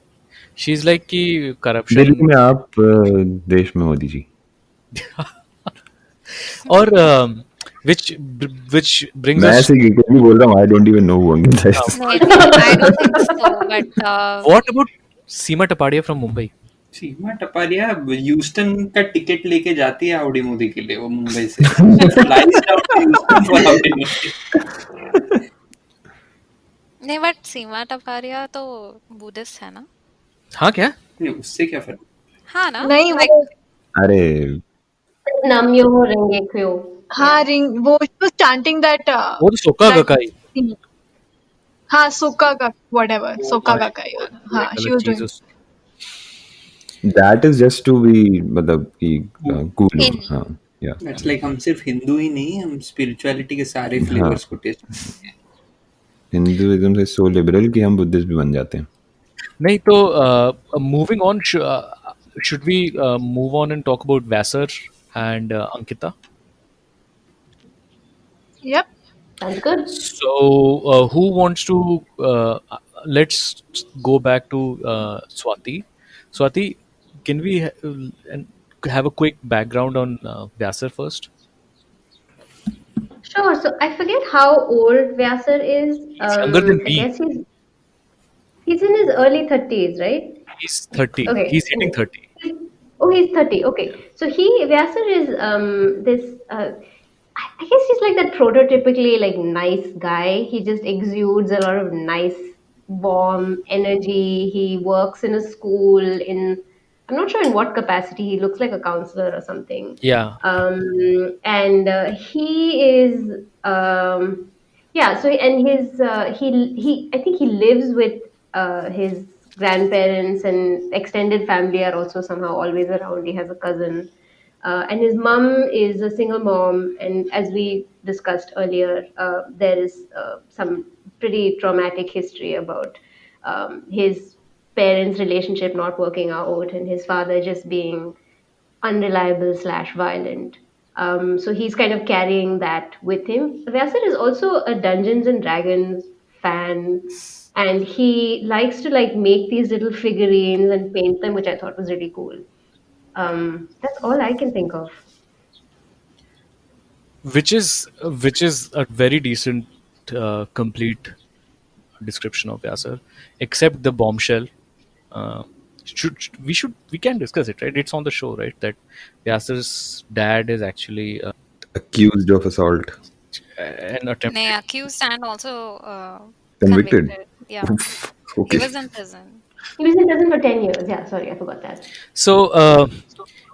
शी इज लाइक कि
दिल्ली
करप्शन
में आप, देश में मोदी जी.
और which brings
मैं
us.
ऐसे क्योंकि बोल रहा हूँ, I don't even know who Ankita is.
No, I don't think so. But
What about Seema Tapadia from Mumbai?
Seema Taparia Houston का टिकट लेके जाती है हाउडी मोदी के लिए. वो मुंबई से flies down to Houston for howdy Modi.
नहीं, but Seema Taparia तो बुद्धिस्ट है ना?
हाँ क्या?
नहीं, उससे क्या फर्क.
हाँ ना?
नहीं
Like,
वो
अरे
नामियो हो रेंगे क्यों.
हाँ रिंग वो was chanting that
वो तो सोका
that
गकाई.
हाँ सोका का whatever सोका का का हाँ she was doing.
Jesus.
That is just to be मतलब कि कूल.
In.
हाँ, या
दैट्स लाइक हम सिर्फ हिंदू ही नहीं, हम स्पिरिचुअलिटी के सारे
हाँ,
फ्लेवर्स को टेस्ट करते हैं.
हिंदुइज्म से सो लिबरल कि हम बुद्धिस्ट भी बन जाते हैं.
नहीं तो moving on, should we move on and talk about Vassar and Ankita?
Yep.
Sounds good.
So who wants to let's go back to Swati. Swati, can we have a quick background on Vassar first?
Sure. So I forget how old Vyasar is.
He's younger than
I
me.
guess he's in his early 30s, right?
He's 30.
Okay.
He's hitting 30.
Oh, he's 30. Okay. So Vyasar is this I guess he's like that prototypically like nice guy. He just exudes a lot of nice, warm energy. He works in a school in, I'm not sure in what capacity. He looks like a counselor or something.
Yeah.
And he is yeah. So and his he I think he lives with his grandparents, and extended family are also somehow always around. He has a cousin, and his mom is a single mom. And as we discussed earlier, there is some pretty traumatic history about his parents' relationship not working out, and his father just being unreliable slash violent. So he's kind of carrying that with him. Vyasar is also a Dungeons and Dragons fan, and he likes to like make these little figurines and paint them, which I thought was really cool. That's all I can think of.
Which is a very decent complete description of Yasser, except the bombshell. Uh, we can discuss it, right? It's on the show, right? That Yasser's dad is actually
Accused of assault.
an attempt.
Nay, accused and also
Convicted.
Yeah.
Okay.
He was in prison.
He was in prison for 10 years. Yeah, sorry, I forgot that.
So,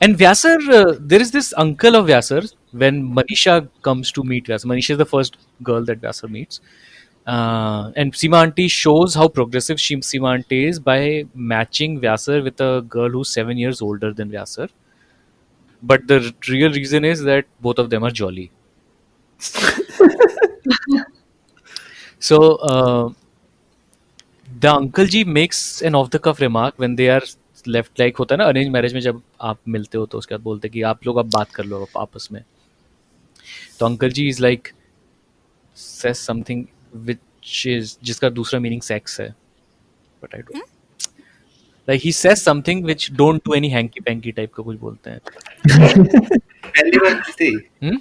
and Vyasar, there is this uncle of Vyasar when Manisha comes to meet Vyasar. Manisha is the first girl that Vyasar meets. And Seema Auntie shows how progressive Seema Auntie is by matching Vyasar with a girl who's 7 years older than Vyasar. But the real reason is that both of them are jolly. So, the uncle ji makes an off the cuff remark when they are left, like होता है ना arrange marriage में जब आप मिलते हो तो उसके बाद बोलते हैं कि आप लोग अब बात कर लो आपस में. तो uncle ji is like says something which is जिसका दूसरा मीनिंग सेक्स है, but I don't like he says something which don't do any hanky panky type का कुछ बोलते हैं.
पहली बार मिलते ही
हम्म?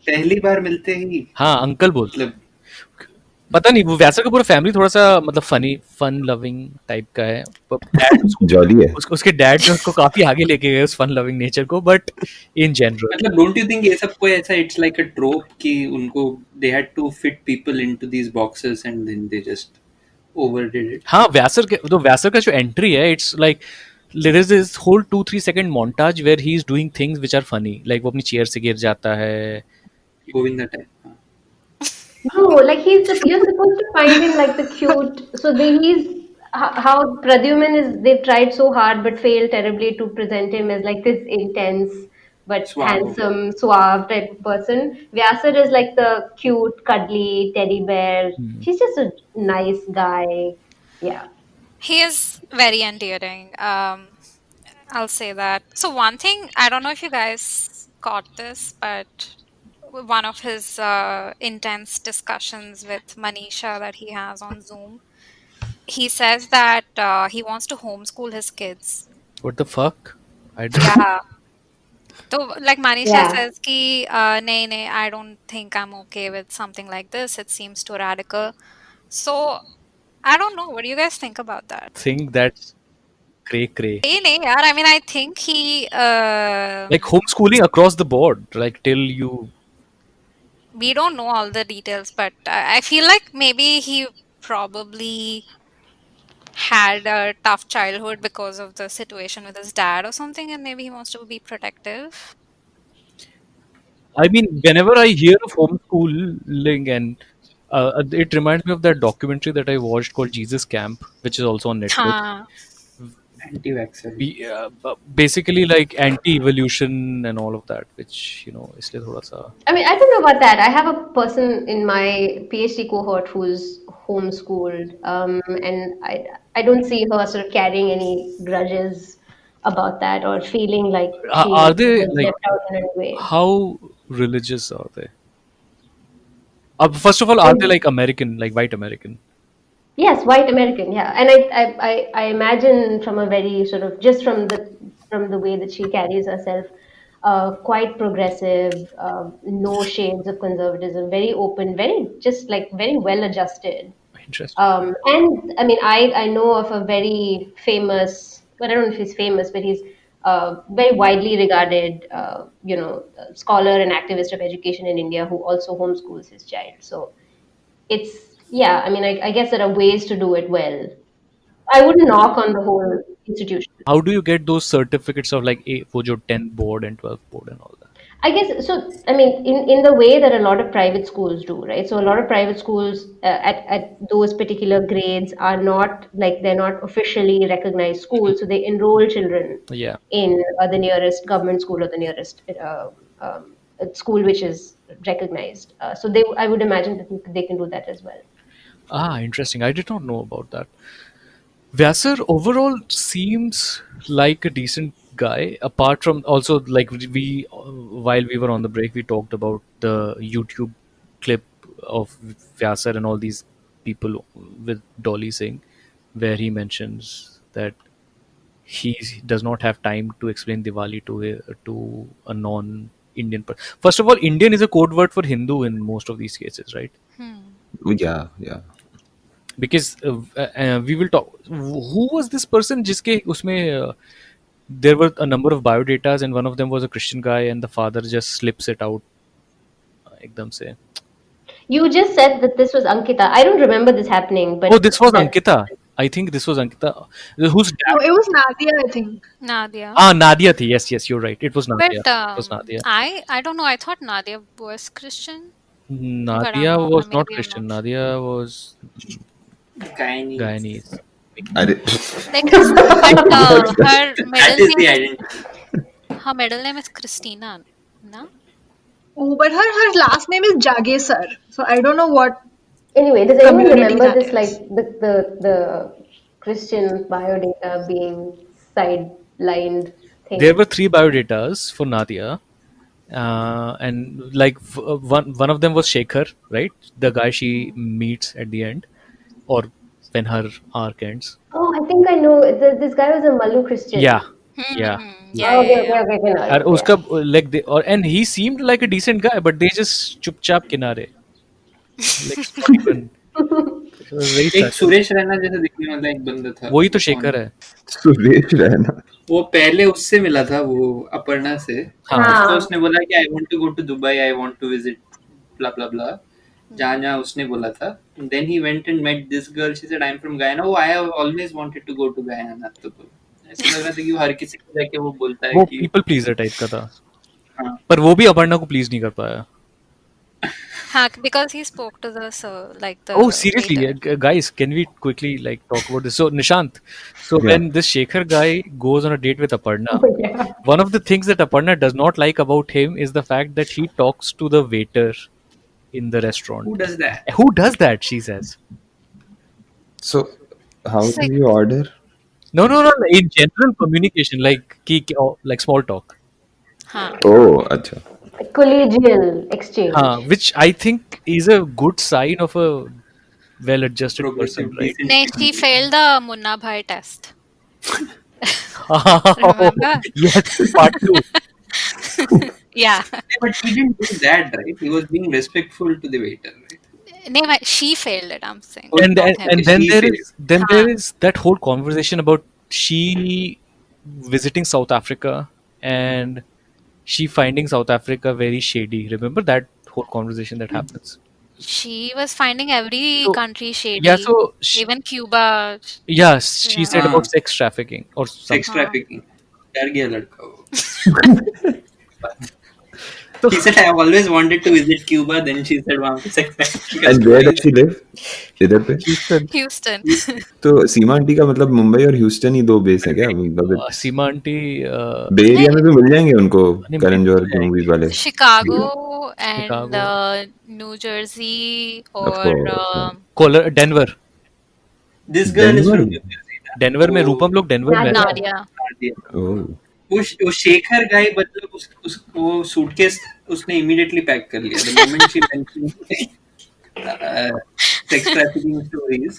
पहली बार मिलते ही
हाँ अंकल बोलते,
मतलब
पता नहीं वो वैसा का पूरा फैमिली थोड़ा सा मतलब फनी फन लविंग टाइप का है. Dad
जॉली है.
उसके डैड ने उसको काफी आगे लेके गए उस फन लविंग नेचर को, बट इन जनरल
मतलब डोंट यू थिंक ये सब कोई ऐसा इट्स लाइक अ ट्रोप कि उनको they had to fit people into these boxes and then they just overdid it.
हाँ व्यासर का जो एंट्री है it's like there is this whole 2-3 second montage where he is doing things which are funny, like वो अपनी chair से गिर जाता है.
Govinda type.
No, like you're supposed to find him like the cute. So he's how Pradyuman is. They've tried so hard but failed terribly to present him as like this intense but
Suave.
handsome, suave type of person. Vyasar is like the cute, cuddly teddy bear. He's just a nice guy. Yeah.
He is very endearing. I'll say that. So one thing, I don't know if you guys caught this, but one of his intense discussions with Manisha that he has on Zoom, he says that he wants to homeschool his kids.
What the fuck? I don't
Yeah. So like Manisha
Yeah.
says ki nay, I don't think I'm okay with something like this. It seems too radical. So I don't know. What do you guys think about that?
think that's cray.
Nay, yaar. I mean, I think he.
Like homeschooling across the board, like till you.
We don't know all the details, but I feel like maybe he probably had a tough childhood because of the situation with his dad or something, and maybe he wants to be protective.
I mean, whenever I hear of homeschooling, and it reminds me of that documentary that I watched called Jesus Camp, which is also on Netflix.
Huh.
Anti-vaxxer.
basically like anti-evolution and all of that, which इसलिए थोड़ा सा
I mean, I don't know about that. I have a person in my PhD cohort who's homeschooled, and I don't see her sort of carrying any grudges about that or feeling like
are
she
they
was
like
left out in any way.
how religious are they? First of all, are they
And
like American, like white American?
yes, white American, yeah. And I imagine from a very sort of just from the way that she carries herself, quite progressive, no shades of conservatism, very open, very just like very well adjusted.
Interesting.
And I mean, I know of a very famous, but I don't know if he's famous, but he's very widely regarded, scholar and activist of education in India who also homeschools his child. So it's, yeah, I mean, I guess there are ways to do it well. I wouldn't knock on the whole institution.
How do you get those certificates of like वो जो 10th board and 12th board and all that?
I guess so. I mean, in the way that a lot of private schools do, right? So a lot of private schools at those particular grades are not like they're not officially recognized schools, so they enroll children
Yeah.
in the nearest government school or the nearest school which is recognized. So I would imagine that they can do that as well.
Interesting. I did not know about that. Vyasar overall seems like a decent guy. Apart from also like we while we were on the break, we talked about the YouTube clip of Vyasar and all these people with Dolly Singh, where he mentions that he does not have time to explain Diwali to a non-Indian person. First of all, Indian is a code word for Hindu in most of these cases, right?
Yeah, yeah.
Because we will talk. Who was this person? जिसके उसमें there were a number of biodatas and one of them was a Christian guy and the father just slips it out एकदम से.
You just said that this was Ankita. I don't remember this happening,
Oh,
but
this was
that
Ankita. I think this was Ankita. Whose
No,
dad?
it was Nadia, I think.
Nadia.
Nadia thi. Yes, you're right. It was Nadia.
But
It was Nadia.
I don't know. I thought Nadia was Christian, but
Nadia was not
maybe I'm
Christian.
not sure.
Nadia was
Guyanese.
Guyanese.
अरे
Like, but her
That
middle
is the
name
identity.
her middle name is Christina, no?
Oh, but her last name is Jagesar. So I don't know what
anyway, does anyone
community
remember
that
this
is.
like the Christian biodata being sidelined thing?
There were 3 biodatas for Nadia. And like one of them was Shekhar, right? The guy she meets at the end, or when her arc ends.
Oh, I think I know. This guy was a Malu Christian.
Yeah, yeah.
Yeah,
Oh, okay,
yeah,
okay, okay, okay.
And
No,
uska like they or and he seemed like a decent guy, but they just chupchap kinare. Like not even. It was very
एक
sad.
Suresh Raina जैसा दिखने वाला एक बंदा था.
वही तो शेखर है.
सुरेश रैना.
वो पहले उससे मिला था वो अपर्णा से.
हाँ.
तो उसने बोला कि I want to go to Dubai, I want to visit blah blah blah. जहाँ उसने बोला था. Then he went and met this girl. She said, I'm from Guyana. Oh, I have always wanted to go to Guyana. तो ऐसा लग रहा था कि वो हर किसी को जाके वो बोलता है
वो
कि
people pleaser टाइप का था.
हाँ.
पर वो भी अपर्णा को प्लीज नहीं कर पाया.
because he spoke to the like the
Oh, seriously,
waiter.
guys, can we quickly like talk about this? So, Nishant, so
Yeah.
when this Shekhar guy goes on a date with Aparna,
Yeah.
one of the things that Aparna does not like about him is the fact that he talks to the waiter in the restaurant.
who does that?
Who does that? She says.
So how
It's
do
like-
you order?
No. In general communication, like small talk,
Huh.
Oh, अच्छा.
Collegial exchange.
which I think is a good sign of a well-adjusted person,
Progressive,
right?
decent.
No, she failed the Munna Bhai test.
Oh,
Remember?
yes, part 2.
Yeah.
But he didn't do that, right? He was being respectful to the waiter, right?
No, she failed it. I'm saying.
Oh,
and
not
and,
him.
and then
She
there
failed.
is then there
Huh.
is that whole conversation about she visiting South Africa and she finding South Africa very shady. Remember that whole conversation that happens?
She was finding every
So-
country shady.
Yeah, so
even Cuba.
yeah, she said
Yeah.
about sex trafficking or
Sex
something.
trafficking. डर गया लड़का वो. She said, I have always wanted to visit Cuba. Then she said, वहाँ पे sex trafficking का
and where
story
does she live इधर पे?
Houston.
Houston.
तो सीमा आंटी का मतलब मुंबई और ह्यूस्टन ही दो बेस है क्या? मतलब
सीमा आंटी
बे एरिया में
नहीं,
भी मिल जाएंगे उनको
नहीं
करण
मिल
जौहर के
जाएंगे।
मूवीज वाले?
Chicago and
Chicago,
New Jersey
of
or
course.
Denver.
This girl is
Denver?
from New Jersey. ना?
डेनवर में
वो
रूपम लोग डेनवर में
Nadia.
रहते हैं।
Nadia.
नादिया।
ओह.
वो शेखर गाय मतलब वो सूटकेस उसने इमीडिएटली पैक कर लिया the moment she mention sex trafficking stories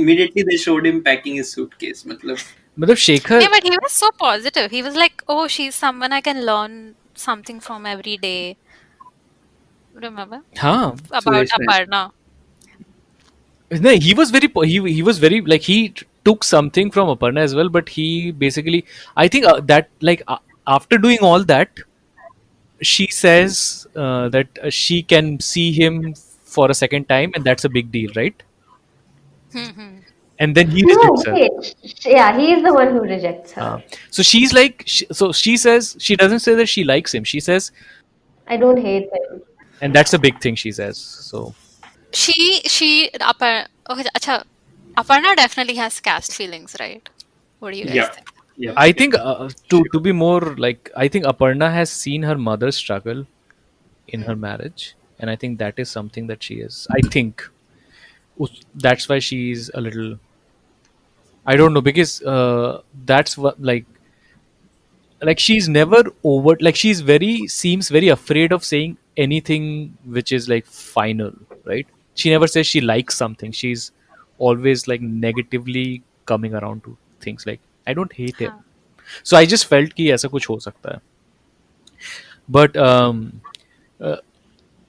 immediately they showed him packing his suitcase मतलब
मतलब
Yeah,
Shekhar
but he was so positive. He was like, "Oh, she's someone I can learn something from every day." Remember
हाँ
about
Suresh Rai
Aparna?
no, he was very like he took something from Aparna as well, but he basically I think that like after doing all that, she says that she can see him for a second time, and that's a big deal, right?
Hmm.
And then he
No,
rejects her.
wait. Yeah, he is the one who rejects her.
So she's like, so she says she doesn't say that she likes him. She says,
I don't hate him.
and that's a big thing. She says so.
She okay, acha, Aparna definitely has caste feelings, right? What do you guys
yeah
think?
yeah
I think to be more like I think Aparna has seen her mother struggle in her marriage, and I think that is something that she is. I think that's why she's a little. I don't know because that's what like she's never over like she's very seems very afraid of saying anything which is like final, right? She never says she likes something. She's always like negatively coming around to things like I don't hate him.
Huh.
So I just felt कि ऐसा कुछ हो सकता है. But uh,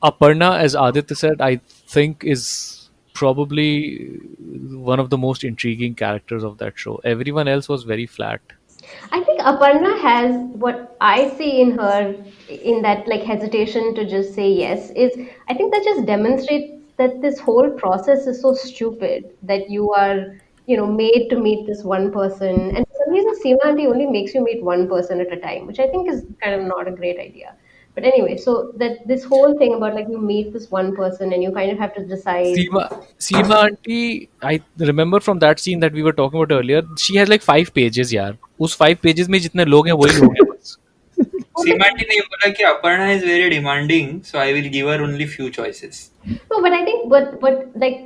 Aparna, as Aditya said, I think is probably one of the most intriguing characters of that show. Everyone else was very flat.
I think Aparna has what I see in her in that like hesitation to just say yes is I think that just demonstrates that this whole process is so stupid that you are made to meet this one person and for some reason Seema Aunty only makes you meet one person at a time, which I think is kind of not a great idea. But anyway, so that this whole thing about like you meet this one person and you kind of have to decide.
Seema auntie, I remember from that scene that we were talking about earlier, she has like 5 pages यार. उस 5 pages में जितने लोग हैं वही लोग हैं बस.
सीमा आंटी ने ये बोला कि Aparna is very demanding so I will give her only few choices
No, but I think what like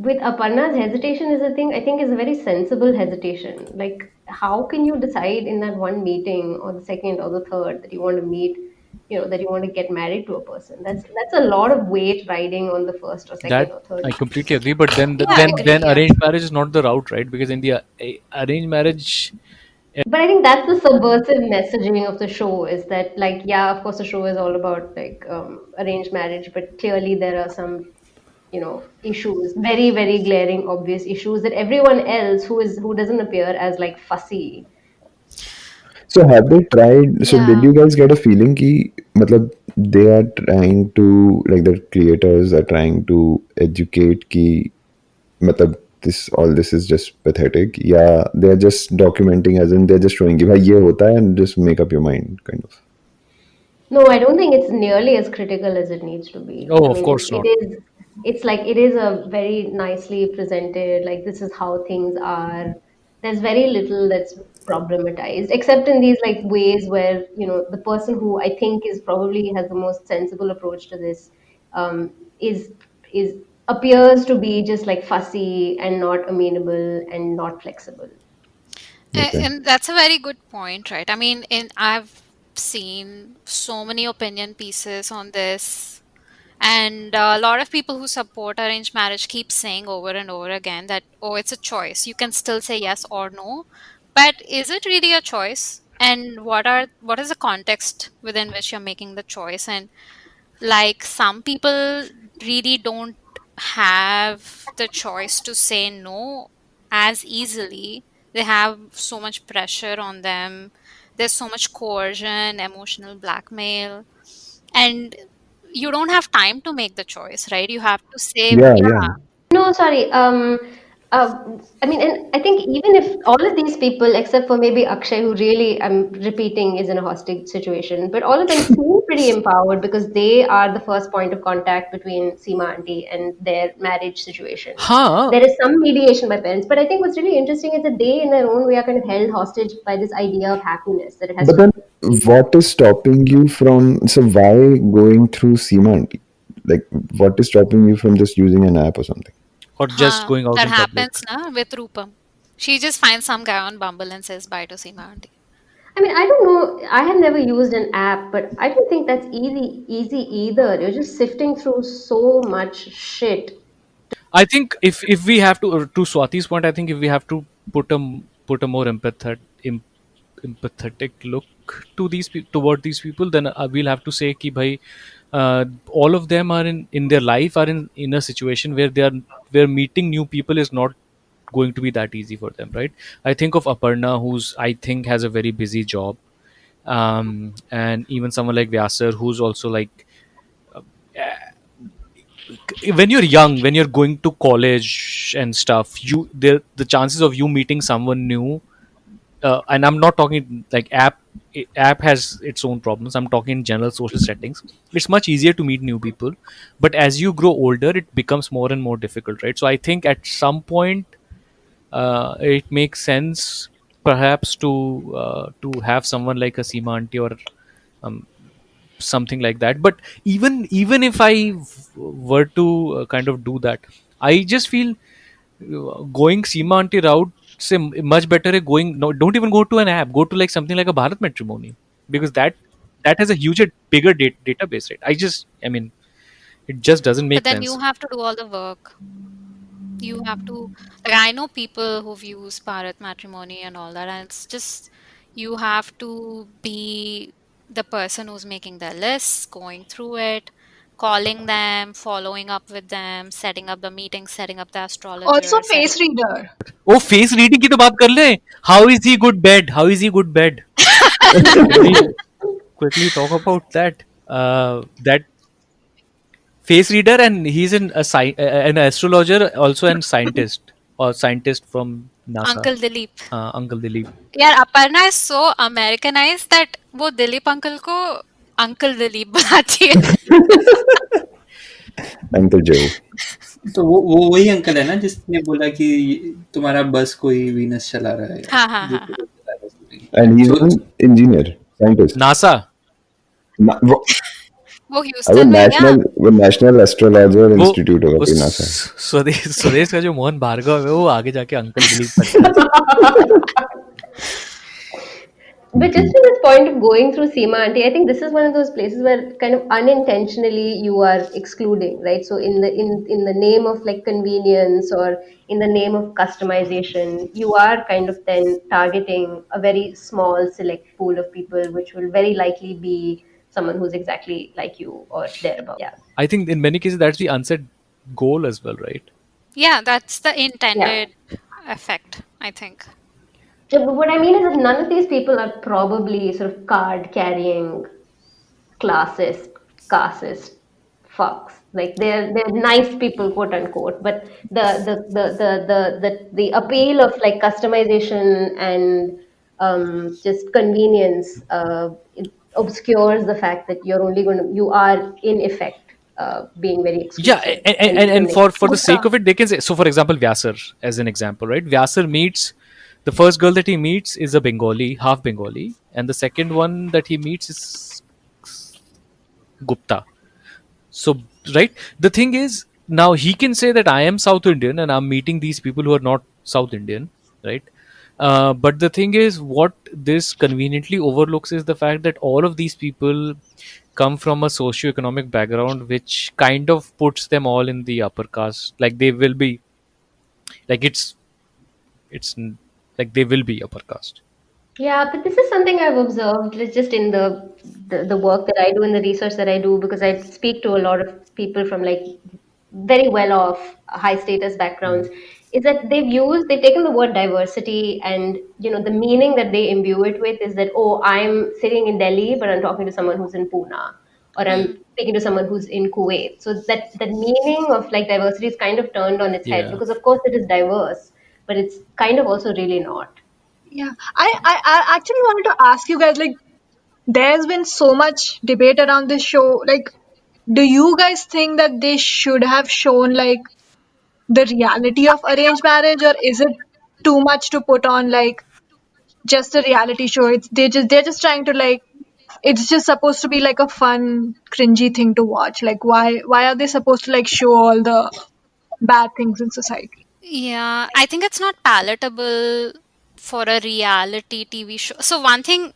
with Aparna's hesitation is a thing I think is a very sensible hesitation. Like how can you decide in that one meeting or the second or the third that you want to meet, that you want to get married to a person? That's a lot of weight riding on the first or
That
second or third.
I completely agree. But then
Yeah, I agree.
then
Yeah.
arranged marriage is not the route, right? Because in the arranged marriage,
But I think that's the subversive messaging of the show is that like yeah, of course the show is all about like arranged marriage, but clearly there are some issues, very very glaring obvious issues that everyone else who doesn't appear as like fussy.
So have they tried? So did
Yeah.
you guys get a feeling कि मतलब they are trying to like the creators are trying to educate कि मतलब this is just pathetic. Yeah, they are just documenting as in they're just showing कि भाई ये होता है and just make up your mind kind of.
No, I don't think it's nearly as critical as it needs to be.
oh,
I
of
mean,
course not.
it is. It's like it is a very nicely presented. Like this is how things are. There's very little that's problematized, except in these like ways where the person who I think is probably has the most sensible approach to this um, is appears to be just like fussy and not amenable and not flexible.
Okay.
And that's a very good point, right? I mean, I've seen so many opinion pieces on this, and a lot of people who support arranged marriage keep saying over and over again that, oh, it's a choice. You can still say yes or no, but is it really a choice? And what is the context within which you're making the choice? And like some people really don't have the choice to say no as easily. They have so much pressure on them. There's so much coercion, emotional blackmail, and you don't have time to make the choice, right? You have to say,
Yeah,
yeah.
yeah.
No, sorry. I mean, and I think even if all of these people, except for maybe Akshay, who really I'm repeating is in a hostage situation, but all of them seem pretty empowered because they are the first point of contact between Seema auntie and their marriage situation.
हाँ.
There is some mediation by parents, but I think what's really interesting is that they, in their own way, are kind of held hostage by this idea of happiness that it has
But
to
then,
be.
what is stopping you from? So why going through Seema Aunty? Like, what is stopping you from just using an app or something?
Or just going out
That
in public.
happens na with Rupam. She just finds some guy on Bumble and says bye to Seema auntie.
I mean, I don't know. I have never used an app, but I don't think that's easy either. You're just sifting through so much shit.
I think if we have to Swati's point, I think if we have to put a more empathetic look to toward these people, then we'll have to say कि भाई, all of them are in their life are in a situation where meeting new people is not going to be that easy for them, right? I think of Aparna, who's I think has a very busy job, and even someone like Vyasar, who's also like, when you're young, when you're going to college and stuff, the chances of you meeting someone new, and I'm not talking like app has its own problems. I'm talking in general social settings. It's much easier to meet new people, but as you grow older, it becomes more and more difficult, right? So I think at some point, it makes sense perhaps to have someone like a Seema auntie or um, something like that. But even if I were to kind of do that, I just feel going Seema auntie route say much better है going, no, don't even go to an app, go to like something like a Bharat Matrimony, because that has a huge bigger database, right? I mean, it just doesn't
But
make
then you
sense.
have to do all the work. You have to, like, I know people who've used Bharat Matrimony and all that, and it's just you have to be the person who's making their lists, going through it, calling them, following up with them, setting up the meeting, setting up the
Also,
astrologer, setting.
face reader.
O face reading की तो बात कर ले. How is he good bed? quickly quickly talk about that face reader, and he's an astrologer also, and scientist from NASA.
Uncle Dilip.
Uncle Dilip.
यार Aparna is so Americanise that वो Dilip uncle को uncle Dilip बुलाती है.
Uncle Joe.
तो वो वही uncle है ना जिसने बोला कि तुम्हारा बस कोई वीनस चला रहा है
हाँ हाँ हाँ.
Jupiter चला रहा है something.
And he's
So
an engineer, scientist.
NASA.
वो
वो ह्यूस्टन में क्या?
National Astrologer
वो
Institute होगा कोई NASA.
स्वदेश का जो मोहन भार्गव है, वो आगे जाके अंकल दिलीप बनता है.
But just to this point of going through Seema Aunty, I think this is one of those places where kind of unintentionally you are excluding, right? So in the name of like convenience or in the name of customization, you are kind of then targeting a very small select pool of people, which will very likely be someone who's exactly like you or thereabout. Yeah.
I think in many cases that's the unsaid goal as well, right?
Yeah, that's the
Yeah.
intended effect, I think.
Yeah, but what I mean is that none of these people are probably sort of card carrying casteist fucks. Like they're nice people, quote unquote. But the appeal of like customization and just convenience it obscures the fact that you are in effect being very
Yeah,
exclusive
and for the sake
Gupta.
of it, they can say, so for example, Vyasar as an example, right? Vyasar meets the first girl that he meets is a Bengali, half Bengali, and the second one that he meets is Gupta. So, right, the thing is, now he can say that I am South Indian and I'm meeting these people who are not South Indian, right? But the thing is, what this conveniently overlooks is the fact that all of these people come from a socio-economic background which kind of puts them all in the upper caste. Like they will be, like it's like they will be upper caste.
Yeah, but this is something I've observed just in the work that I do and the research that I do because I speak to a lot of people from like very well off, high status backgrounds. Is that they've taken the word diversity and the meaning that they imbue it with is that, oh, I'm sitting in Delhi but I'm talking to someone who's in Pune, or I'm speaking to someone who's in Kuwait. So that meaning of like diversity is kind of turned on its head,
Yeah.
because of course it is diverse, but it's kind of also really not.
Yeah, I actually wanted to ask you guys, like, there's been so much debate around this show. Like, do you guys think that they should have shown like the reality of arranged marriage, or is it too much to put on like just a reality show? They're just trying to like, it's just supposed to be like a fun, cringy thing to watch. Like, why are they supposed to like show all the bad things in society?
Yeah, I think it's not palatable for a reality TV show. So one thing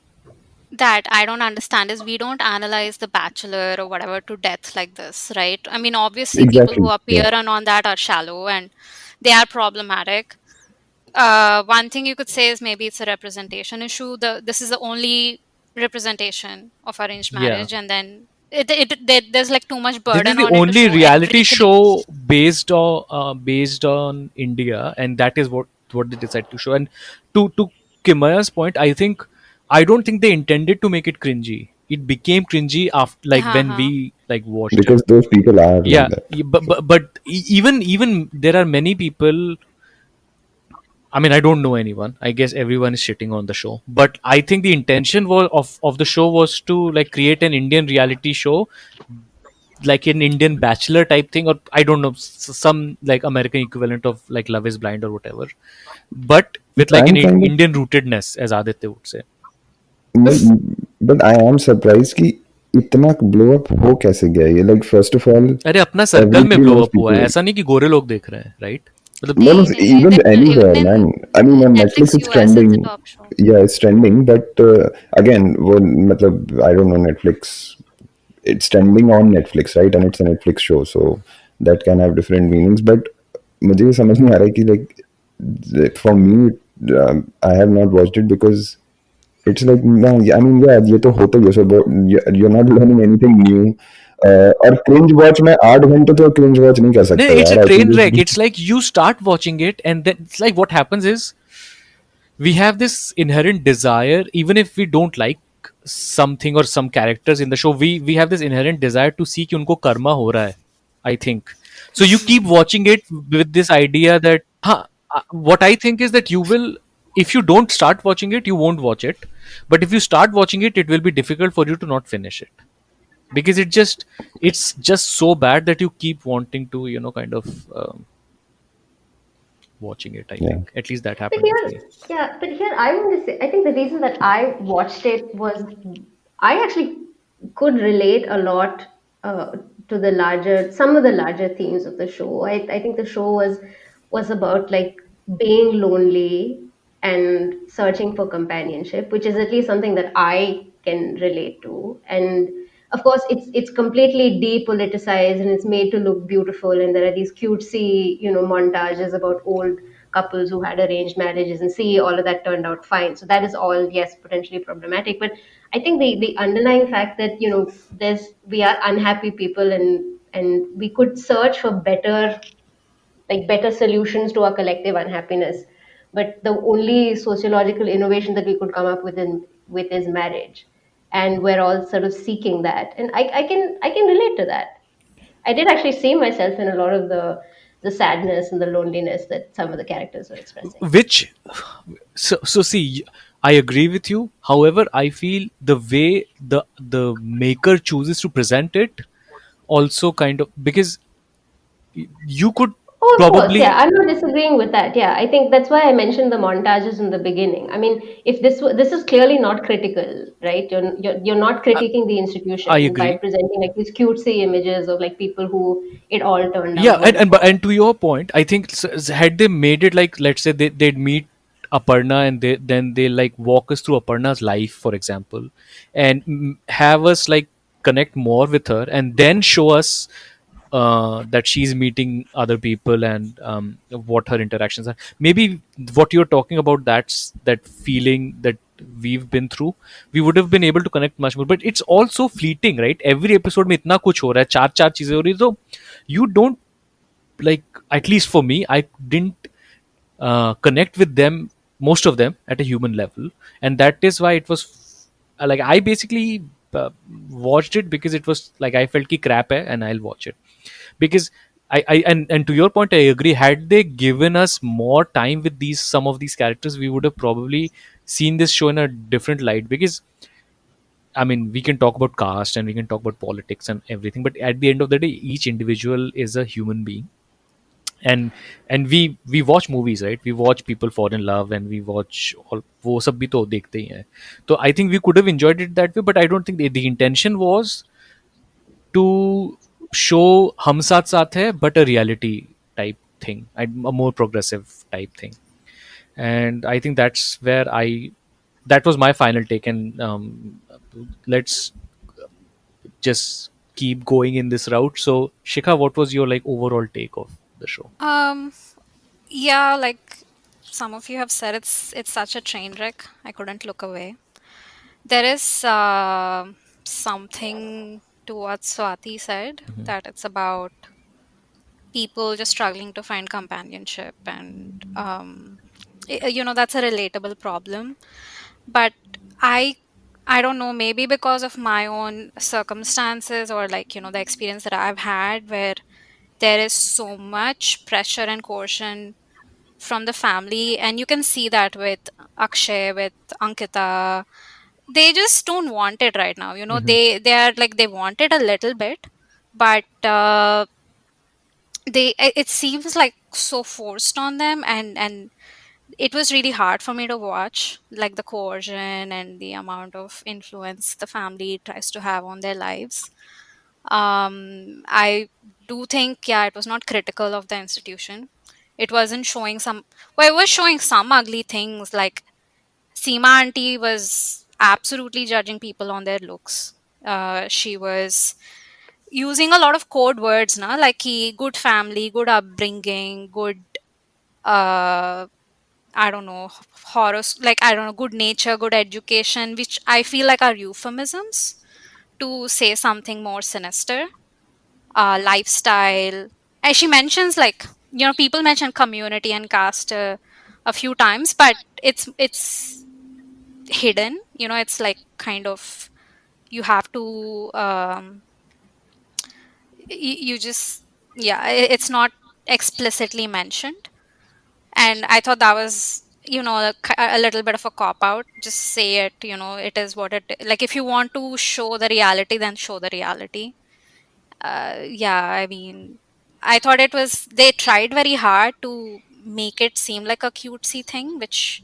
that I don't understand is we don't analyze The Bachelor or whatever to death like this, right? I mean, obviously, people who
Exactly.
appear
Yeah.
on that are shallow and they are problematic. One thing you could say is maybe it's a representation issue. This is the only representation of arranged
Yeah.
marriage, and then there's like too much
This is
burden
the
on it to
only
show
reality
everything.
show based on India, and that is what they decide to show. And to Kimaya's point, I don't think they intended to make it cringy. It became cringy after, like, when
Uh-huh.
we like watched it.
Because those people are like
Yeah,
that.
but even there are many people. I mean, I don't know anyone. I guess everyone is shitting on the show. But I think the intention of the show was to like create an Indian reality show, like an Indian Bachelor type thing, or I don't know, some like American equivalent of like Love Is Blind or whatever, but with like an
I'm kind of,
Indian rootedness, as Aditya would say.
but I am surprised कि इतना blow up हो कैसे गया ये, like first of all
अरे अपना circle में
everybody
blow
knows
up हुआ है,
people.
ऐसा नहीं कि गोरे लोग देख रहे हैं, राइट? मतलब
No, no,
नहीं नहीं
even
even
anywhere,
in
man. I mean, on Netflix
Netflix
it's
US it's
trending.
a top show.
Yeah, it's trending, but again, वो मतलब I don't know, Netflix. It's trending on Netflix, right? And it's a Netflix show, so that can have different meanings. But मुझे ये समझ नहीं आ रहा है कि like for me, I have not watched it because it's like, no, I mean, yeah, ये तो होता ही है, so you're not learning anything new. और cringe watch में 8 घंटे तो cringe watch नहीं कर
no,
सकता
it's a
यार. I
train
think
wreck. It's like you start watching it, and then it's like what happens is we have this inherent desire, even if we don't like something or some characters in the show, we have this inherent desire to see कि उनको कर्मा हो रहा है. I think so. You keep watching it with this idea that, what I think is that you will, if you don't start watching it, you won't watch it. But if you start watching it, it will be difficult for you to not finish it, because it's just so bad that you keep wanting to, kind of watching it. I
yeah.
think at least that
But
happened with
here,
me.
yeah, but here I want to say, I think the reason that I watched it was I actually could relate a lot to the some of the larger themes of the show. I think the show was about like being lonely and searching for companionship, which is at least something that I can relate to. And of course, it's completely depoliticized and it's made to look beautiful. And there are these cutesy, montages about old couples who had arranged marriages, and see, all of that turned out fine. So that is all, yes, potentially problematic. But I think the underlying fact that we are unhappy people, and we could search for better solutions to our collective unhappiness, but the only sociological innovation that we could come up with is marriage, and we're all sort of seeking that. And I can relate to that. I did actually see myself in a lot of the sadness and the loneliness that some of the characters were expressing.
Which, so see, I agree with you. However, I feel the way the maker chooses to present it also kind of, because you could
Oh, of course, yeah.
probably,
I'm not disagreeing with that. Yeah, I think that's why I mentioned the montages in the beginning. I mean, if this is clearly not critical, right? You're not critiquing the
I
institution by
agree.
presenting like these cutesy images of like people who it all turned
Yeah,
out wonderful.
and to your point, I think had they made it like, let's say they'd meet Aparna, and then they like walk us through Aparna's life, for example, and have us like connect more with her, and then show us that she's meeting other people, and what her interactions are. Maybe what you're talking about, that's that feeling that we've been through, we would have been able to connect much more. But it's also fleeting, right? Every episode में इतना कुछ हो रहा है, चार चार चीजें हो रही, तो you don't, like, at least for me, I didn't connect with them, most of them, at a human level. And that is why it was like, I basically uh, watched it because it was like I felt ki crap hai and I'll watch it because and to your point, I agree. Had they given us more time with these some of these characters, we would have probably seen this show in a different light. Because I mean, we can talk about caste and we can talk about politics and everything, but at the end of the day, each individual is a human being, and we watch movies, right? We watch people fall in love and we watch all वो सब भी तो देखते ही हैं. So I think we could have enjoyed it that way, but I don't think the intention was to show हम साथ साथ है, but a reality type thing, a more progressive type thing. And I think that's where that was my final take. And let's just keep going in this route. So Shikha, what was your like overall take of the show?
Um, yeah, like some of you have said, it's such a train wreck. I couldn't look away. There is something to what Swati said, that it's about people just struggling to find companionship, and that's a relatable problem. But I I don't know, maybe because of my own circumstances, or like the experience that I've had, where there is so much pressure and coercion from the family, and you can see that with Akshay, with Ankita. They just don't want it right now. They are like, they want it a little bit, but it seems like so forced on them, and it was really hard for me to watch, like the coercion and the amount of influence the family tries to have on their lives. I do think, yeah, it was not critical of the institution. It wasn't showing some, well, it was showing some ugly things, like Seema auntie was absolutely judging people on their looks. She was using a lot of code words, na, like good family, good upbringing, good uh I don't know, like, I don't know, good nature, good education, which I feel like are euphemisms to say something more sinister. Lifestyle. And she mentions, like, people mention community and caste a few times, but it's hidden. It's like, kind of, you have to you just, yeah, it's not explicitly mentioned. And I thought that was, a little bit of a cop out. Just say it, it is what it, like, if you want to show the reality, then show the reality. Yeah, I mean, I thought it was, they tried very hard to make it seem like a cutesy thing, which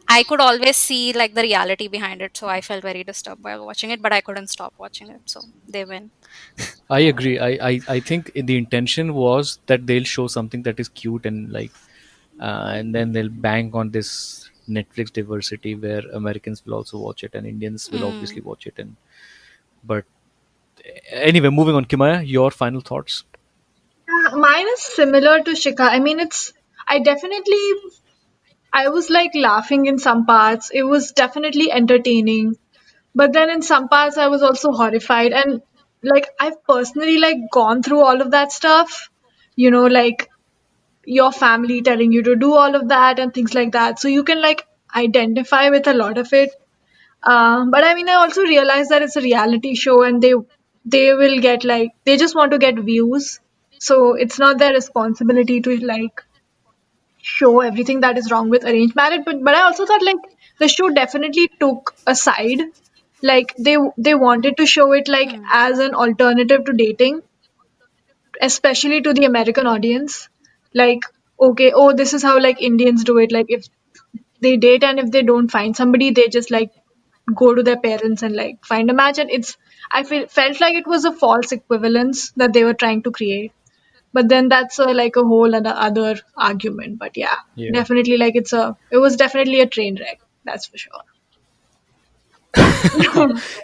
I could always see like the reality behind it. So I felt very disturbed while watching it, but I couldn't stop watching it. So they win.
I agree. I think the intention was that they'll show something that is cute and like, and then they'll bank on this Netflix diversity where Americans will also watch it and Indians will obviously
Mm.
watch it. And but anyway, moving on. Kimaya, your final thoughts?
Mine is similar to Shika. I mean, I definitely, I was like laughing in some parts. It was definitely entertaining. But then in some parts, I was also horrified. And like, I've personally like gone through all of that stuff, like your family telling you to do all of that and things like that. So you can like identify with a lot of it. But I mean, I also realize that it's a reality show, and they will get like, they just want to get views. So it's not their responsibility to like show everything that is wrong with arranged marriage. But I also thought like the show definitely took a side. Like they wanted to show it like
Mm.
as an alternative to dating, especially to the American audience. Like, okay, oh, this is how like Indians do it. Like, if they date and if they don't find somebody, they just like go to their parents and like find a match. And felt like it was a false equivalence that they were trying to create. But then that's like a whole other argument. But yeah,
Yeah.
definitely like it was definitely a train wreck. That's for sure.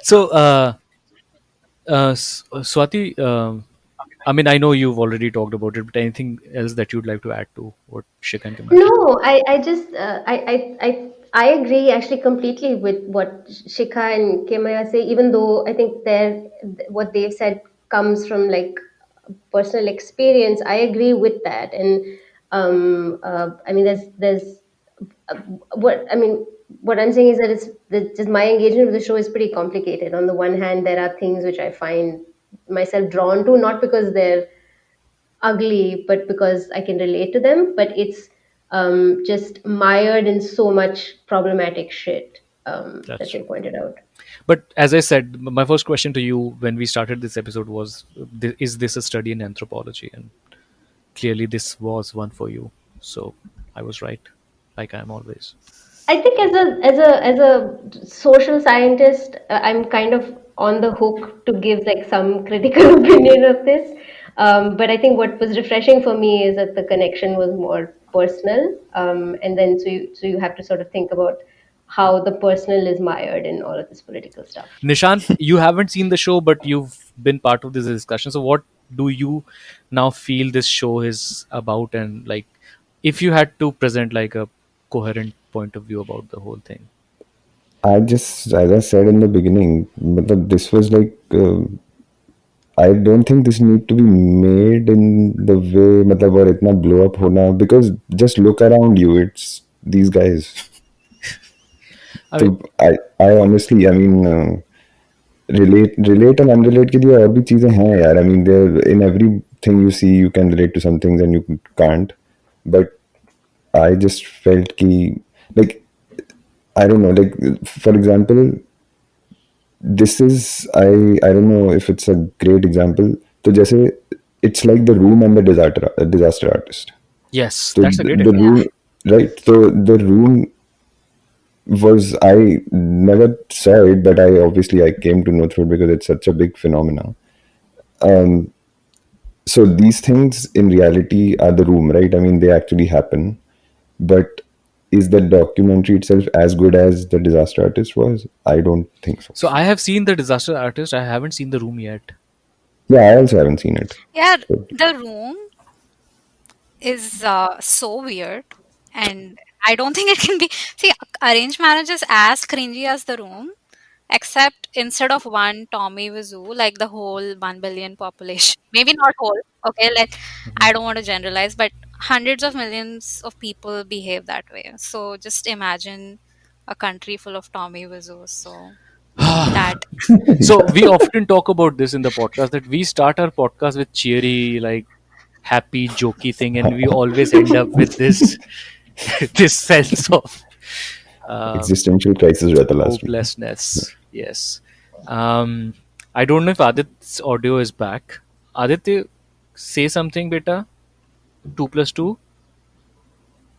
So, Swati, I mean, I know you've already talked about it, but anything else that you'd like to add to what Shikha and Kimaya said?
No, I just I agree actually completely with what Shikha and Kimaya say, even though I think what they've said comes from like personal experience. I agree with that. And I mean, there's what I mean, what I'm saying is that just my engagement with the show is pretty complicated. On the one hand, there are things which I find myself drawn to, not because they're ugly, but because I can relate to them. But it's just mired in so much problematic shit
That's
that they
true.
pointed out.
But as I said, my first question to you when we started this episode was, is this a study in anthropology? And clearly this was one for you. So I was right, like I am always.
I think as a social scientist, I'm kind of on the hook to give like some critical opinion of this. But I think what was refreshing for me is that the connection was more personal, and then so you have to sort of think about how the personal is mired in all of this political stuff.
Nishant, you haven't seen the show, but you've been part of this discussion. So what do you now feel this show is about? And like, if you had to present like a coherent point of view about the whole thing.
I just, as I said in the beginning, but this was like, I don't think this need to be made in the way, matlab, or itna blow up hona, because just look around you, it's these guys.
I
So
mean,
I honestly, I mean, relate and unrelate के लिए और भी चीजें हैं यार. I mean, there in everything you see, you can relate to some things and you can't. But I just felt कि, like, I don't know, like, for example, this is, I don't know if it's a great example. तो जैसे it's like The Room and the disaster artist.
yes,
So
that's a great
the
example.
room, right? So the room was, I never saw it, but I came to know through it because it's such a big phenomenon. So these things in reality are The Room, right? I mean, they actually happen. But is the documentary itself as good as The Disaster Artist was? I don't think so.
So I have seen The Disaster Artist. I haven't seen The Room yet.
Yeah, I also haven't seen it.
Yeah,
So,
The Room is so weird, and I don't think it can be. See, Arranged Marriage is as cringy as The Room, except instead of one Tommy Wiseau, like the whole 1 billion population, maybe not whole, okay, I don't want to generalize, but hundreds of millions of people behave that way. So just imagine a country full of Tommy Wiseau. So that
So we often talk about this in the podcast, that we start our podcast with cheery, like happy, jokey thing, and we always end up with this this sense of
existential crisis रहता last week.
hopelessness. Yes. I don't know if Adit's audio is back. Aditya, say something, beta. 2 plus 2.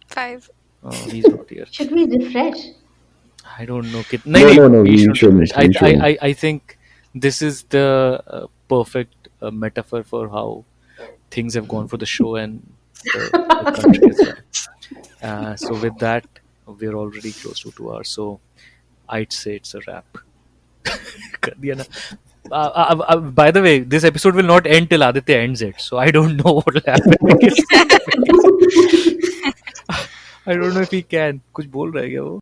5.
Oh, he's not here.
Should we refresh?
I don't know.
No,
we
we
shouldn't
shouldn't.
refresh.
We shouldn't.
I think this is the perfect metaphor for how things have gone for the show and the country as well. So with that, we're already close to 2 hours. So I'd say it's a wrap. कर दिया ना. By the way, this episode will not end till Aditya ends it. So I don't know what will happen. I don't know if he can. कुछ बोल रहा है क्या वो?